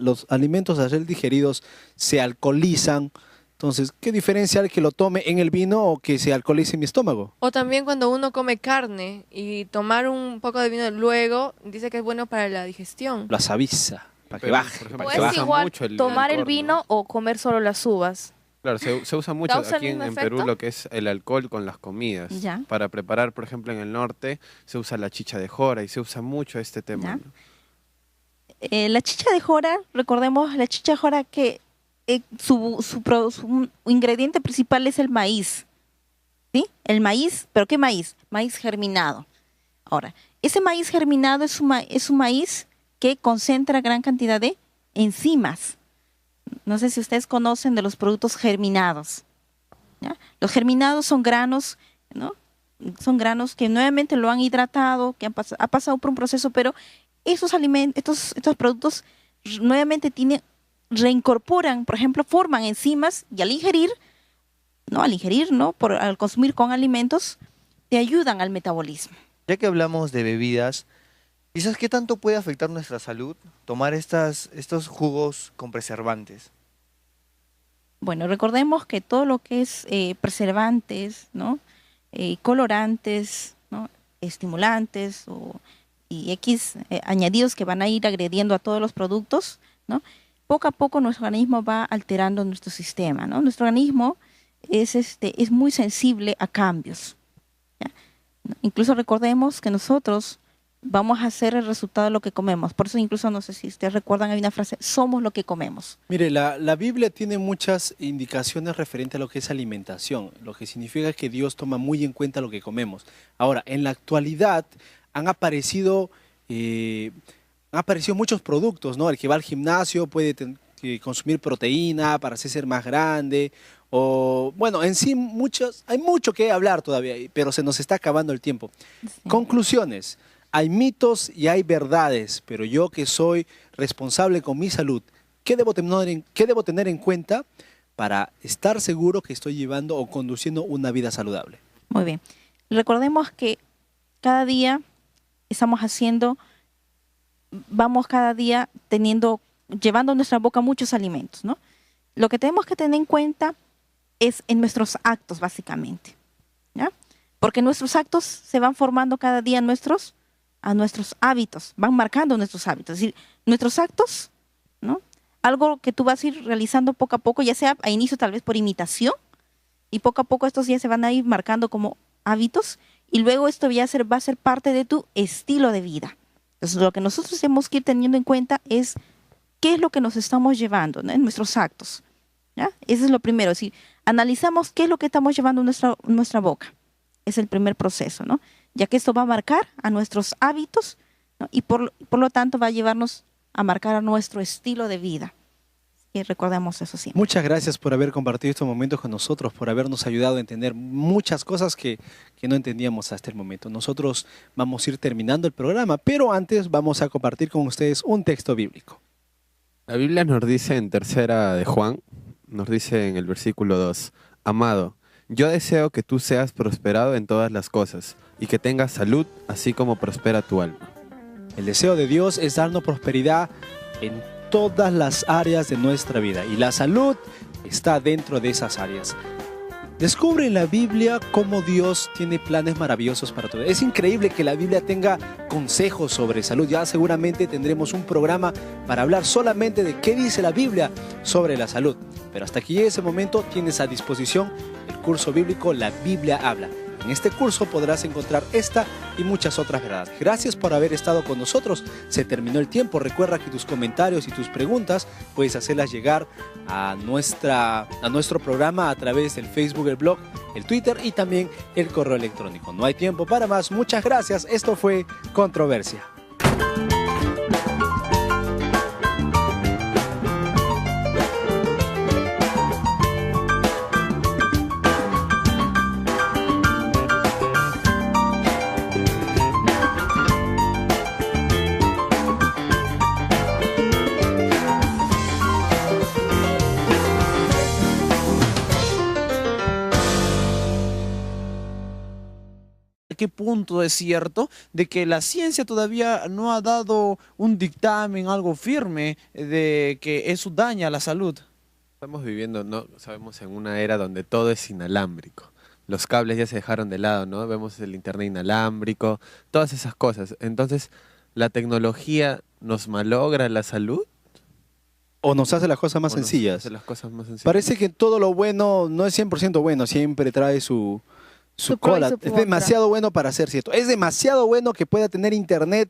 los alimentos al ser digeridos se alcoholizan. Entonces, ¿qué diferencia hay que lo tome en el vino o que se alcoholice en mi estómago? O también cuando uno come carne y tomar un poco de vino luego, dice que es bueno para la digestión. Lo avisa, para que Pero, baje. por ejemplo, para ¿O que se es baje. usa igual mucho el tomar el licor, ¿no? vino o comer solo las uvas? Claro, se usa mucho ¿Causa el aquí en mismo Perú efecto? lo que es el alcohol con las comidas. Ya. Para preparar, por ejemplo, en el norte se usa la chicha de jora y se usa mucho este tema. Ya. ¿no? La chicha de jora, recordemos, la chicha de jora que su ingrediente principal es el maíz, ¿sí? El maíz, ¿pero qué maíz? Maíz germinado. Ahora, ese maíz germinado es un maíz que concentra gran cantidad de enzimas. No sé si ustedes conocen de los productos germinados, ¿ya? Los germinados son granos, ¿no? Son granos que nuevamente lo han hidratado, que ha pasado por un proceso, pero esos alimentos, estos productos nuevamente reincorporan, por ejemplo, forman enzimas y al ingerir, ¿no? Al consumir con alimentos, te ayudan al metabolismo. Ya que hablamos de bebidas, quizás qué tanto puede afectar nuestra salud tomar estos jugos con preservantes. Bueno, recordemos que todo lo que es preservantes, ¿no? Colorantes, ¿no? Estimulantes y X añadidos que van a ir agrediendo a todos los productos, ¿no? Poco a poco nuestro organismo va alterando nuestro sistema, ¿no? Nuestro organismo es muy sensible a cambios, ¿ya? Incluso recordemos que nosotros vamos a ser el resultado de lo que comemos. Por eso incluso, no sé si ustedes recuerdan, hay una frase, somos lo que comemos. Mire, la Biblia tiene muchas indicaciones referentes a lo que es alimentación, lo que significa que Dios toma muy en cuenta lo que comemos. Ahora, en la actualidad han aparecido muchos productos, ¿no? El que va al gimnasio puede consumir proteína para hacerse más grande, o bueno, en sí hay mucho que hablar todavía, pero se nos está acabando el tiempo. Sí. Conclusiones, hay mitos y hay verdades, pero yo que soy responsable con mi salud, ¿qué debo tener en cuenta para estar seguro que estoy llevando o conduciendo una vida saludable? Muy bien. Recordemos que cada día vamos cada día llevando a nuestra boca muchos alimentos, ¿no? Lo que tenemos que tener en cuenta es en nuestros actos, básicamente, ¿ya? Porque nuestros actos se van formando cada día a nuestros hábitos, van marcando nuestros hábitos. Es decir, nuestros actos, ¿no? Algo que tú vas a ir realizando poco a poco, ya sea a inicio tal vez por imitación, y poco a poco estos ya se van a ir marcando como hábitos, y luego esto va a ser parte de tu estilo de vida. Entonces, lo que nosotros tenemos que ir teniendo en cuenta es qué es lo que nos estamos llevando, ¿no? En nuestros actos, ¿ya? Eso es lo primero, es decir, analizamos qué es lo que estamos llevando en nuestra boca. Es el primer proceso, ¿no? Ya que esto va a marcar a nuestros hábitos, ¿no? Y por lo tanto va a llevarnos a marcar a nuestro estilo de vida. Y recordemos eso siempre. Muchas gracias por haber compartido estos momentos con nosotros, por habernos ayudado a entender muchas cosas que no entendíamos hasta el momento. Nosotros vamos a ir terminando el programa, pero antes vamos a compartir con ustedes un texto bíblico. La Biblia nos dice en 3 de Juan, nos dice en el versículo 2, amado, yo deseo que tú seas prosperado en todas las cosas y que tengas salud, así como prospera tu alma. El deseo de Dios es darnos prosperidad en todas las áreas de nuestra vida y la salud está dentro de esas áreas. Descubre en la Biblia cómo Dios tiene planes maravillosos para tu vida. Es increíble que la Biblia tenga consejos sobre salud. Ya seguramente tendremos un programa para hablar solamente de qué dice la Biblia sobre la salud. Pero hasta que llegue ese momento tienes a disposición el curso bíblico La Biblia Habla. En este curso podrás encontrar esta y muchas otras verdades. Gracias por haber estado con nosotros. Se terminó el tiempo. Recuerda que tus comentarios y tus preguntas puedes hacerlas llegar a nuestro programa a través del Facebook, el blog, el Twitter y también el correo electrónico. No hay tiempo para más. Muchas gracias. Esto fue Controversia. ¿Qué punto es cierto de que la ciencia todavía no ha dado un dictamen, algo firme de que eso daña a la salud? Estamos viviendo, no sabemos, en una era donde todo es inalámbrico. Los cables ya se dejaron de lado, ¿no? Vemos el internet inalámbrico, todas esas cosas. Entonces, ¿la tecnología nos malogra la salud? ¿O nos hace las cosas más sencillas? Parece que todo lo bueno no es 100% bueno, siempre trae su cola. Es demasiado bueno para ser cierto. Es demasiado bueno que pueda tener internet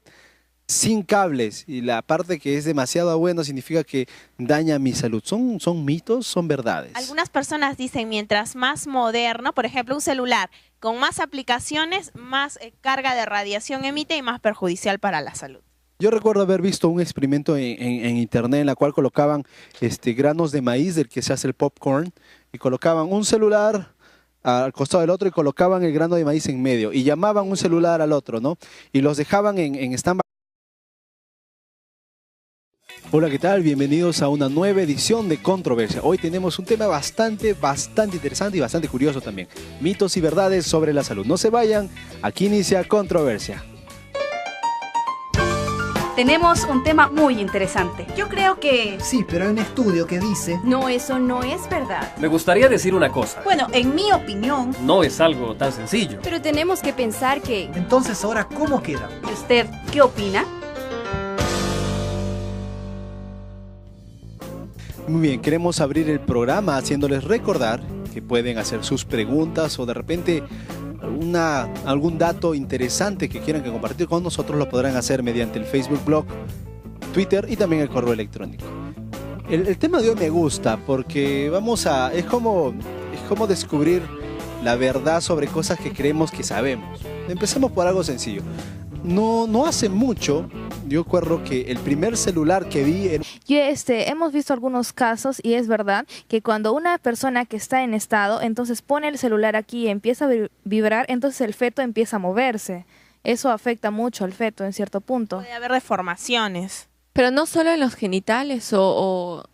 sin cables. Y la parte que es demasiado bueno significa que daña mi salud. ¿Son mitos? ¿Son verdades? Algunas personas dicen mientras más moderno, por ejemplo un celular con más aplicaciones, más carga de radiación emite y más perjudicial para la salud. Yo recuerdo haber visto un experimento en internet en la cual colocaban granos de maíz del que se hace el popcorn y colocaban un celular al costado del otro y colocaban el grano de maíz en medio y llamaban un celular al otro, ¿no? Y los dejaban en stand-by. Hola, ¿qué tal? Bienvenidos a una nueva edición de Controversia. Hoy tenemos un tema bastante interesante y bastante curioso también. Mitos y verdades sobre la salud. No se vayan, aquí inicia Controversia. Tenemos un tema muy interesante. Yo creo que... Sí, pero hay un estudio que dice... No, eso no es verdad. Me gustaría decir una cosa. Bueno, en mi opinión... No es algo tan sencillo. Pero tenemos que pensar que... Entonces, ¿ahora cómo queda? ¿Usted qué opina? Muy bien, queremos abrir el programa haciéndoles recordar que pueden hacer sus preguntas o de repente algún dato interesante que quieran que compartir con nosotros, lo podrán hacer mediante el Facebook Blog, Twitter y también el correo electrónico. El tema de hoy me gusta porque es como descubrir la verdad sobre cosas que creemos que sabemos. Empecemos por algo sencillo. No hace mucho, yo recuerdo que el primer celular que vi... Hemos visto algunos casos y es verdad que cuando una persona que está en estado, entonces pone el celular aquí y empieza a vibrar, entonces el feto empieza a moverse. Eso afecta mucho al feto en cierto punto. Puede haber deformaciones. Pero no solo en los genitales o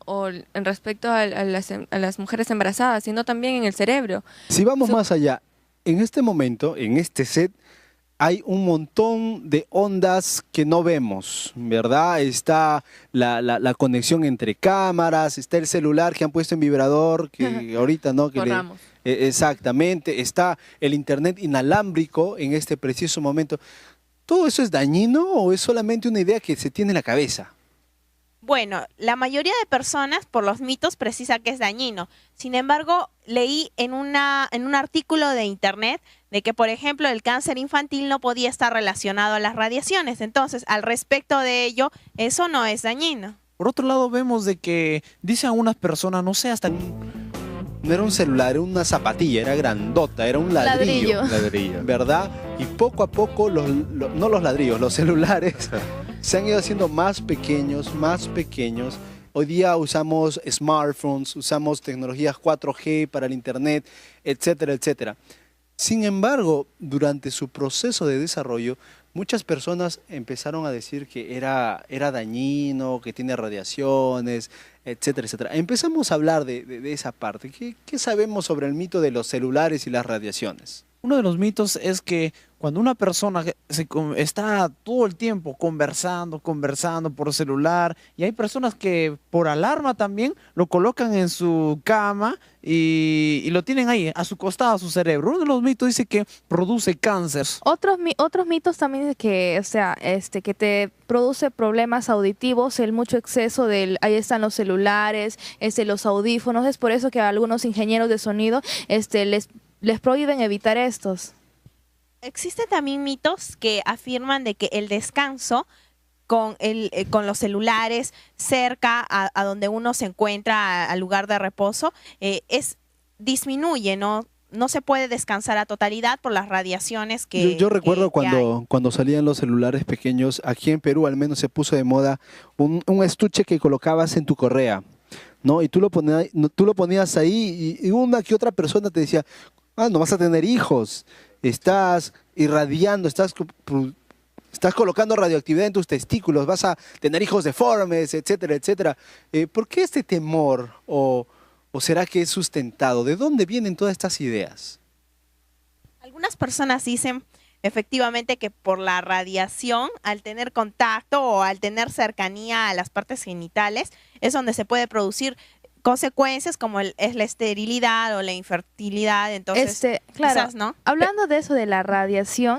en respecto a las mujeres embarazadas, sino también en el cerebro. Si vamos más allá, en este momento, en este set, hay un montón de ondas que no vemos, ¿verdad? Está la conexión entre cámaras, está el celular que han puesto en vibrador, que ahorita no... Exactamente, está el internet inalámbrico en este preciso momento. ¿Todo eso es dañino o es solamente una idea que se tiene en la cabeza? Bueno, la mayoría de personas por los mitos precisa que es dañino. Sin embargo, leí en un artículo de internet de que, por ejemplo, el cáncer infantil no podía estar relacionado a las radiaciones. Entonces, al respecto de ello, eso no es dañino. Por otro lado, vemos de que dicen algunas personas, no sé, hasta... No era un celular, era una zapatilla, era grandota, era un ladrillo. ¿Verdad? Y poco a poco, no los ladrillos, los celulares se han ido haciendo más pequeños, más pequeños. Hoy día usamos smartphones, usamos tecnologías 4G para el internet, etcétera, etcétera. Sin embargo, durante su proceso de desarrollo, muchas personas empezaron a decir que era dañino, que tiene radiaciones, etcétera, etcétera. Empezamos a hablar de esa parte. ¿Qué sabemos sobre el mito de los celulares y las radiaciones? Uno de los mitos es que cuando una persona está todo el tiempo conversando por celular, y hay personas que por alarma también lo colocan en su cama y lo tienen ahí, a su costado, a su cerebro. Uno de los mitos dice que produce cáncer. Otros mitos también es que, que te produce problemas auditivos, el mucho exceso ahí están los celulares, los audífonos. Es por eso que a algunos ingenieros de sonido les prohíben evitar estos. Existen también mitos que afirman de que el descanso con los celulares cerca a donde uno se encuentra, al lugar de reposo, disminuye, ¿no? No se puede descansar a totalidad por las radiaciones que Yo recuerdo que cuando salían los celulares pequeños, aquí en Perú al menos se puso de moda un estuche que colocabas en tu correa, ¿no? Y tú lo ponías ahí y una que otra persona te decía, no vas a tener hijos, estás irradiando, estás colocando radioactividad en tus testículos, vas a tener hijos deformes, etcétera, etcétera. ¿Por qué este temor o será que es sustentado? ¿De dónde vienen todas estas ideas? Algunas personas dicen efectivamente que por la radiación, al tener contacto o al tener cercanía a las partes genitales, es donde se puede producir consecuencias como es la esterilidad o la infertilidad. Entonces, claro, quizás, ¿no? Hablando de eso de la radiación,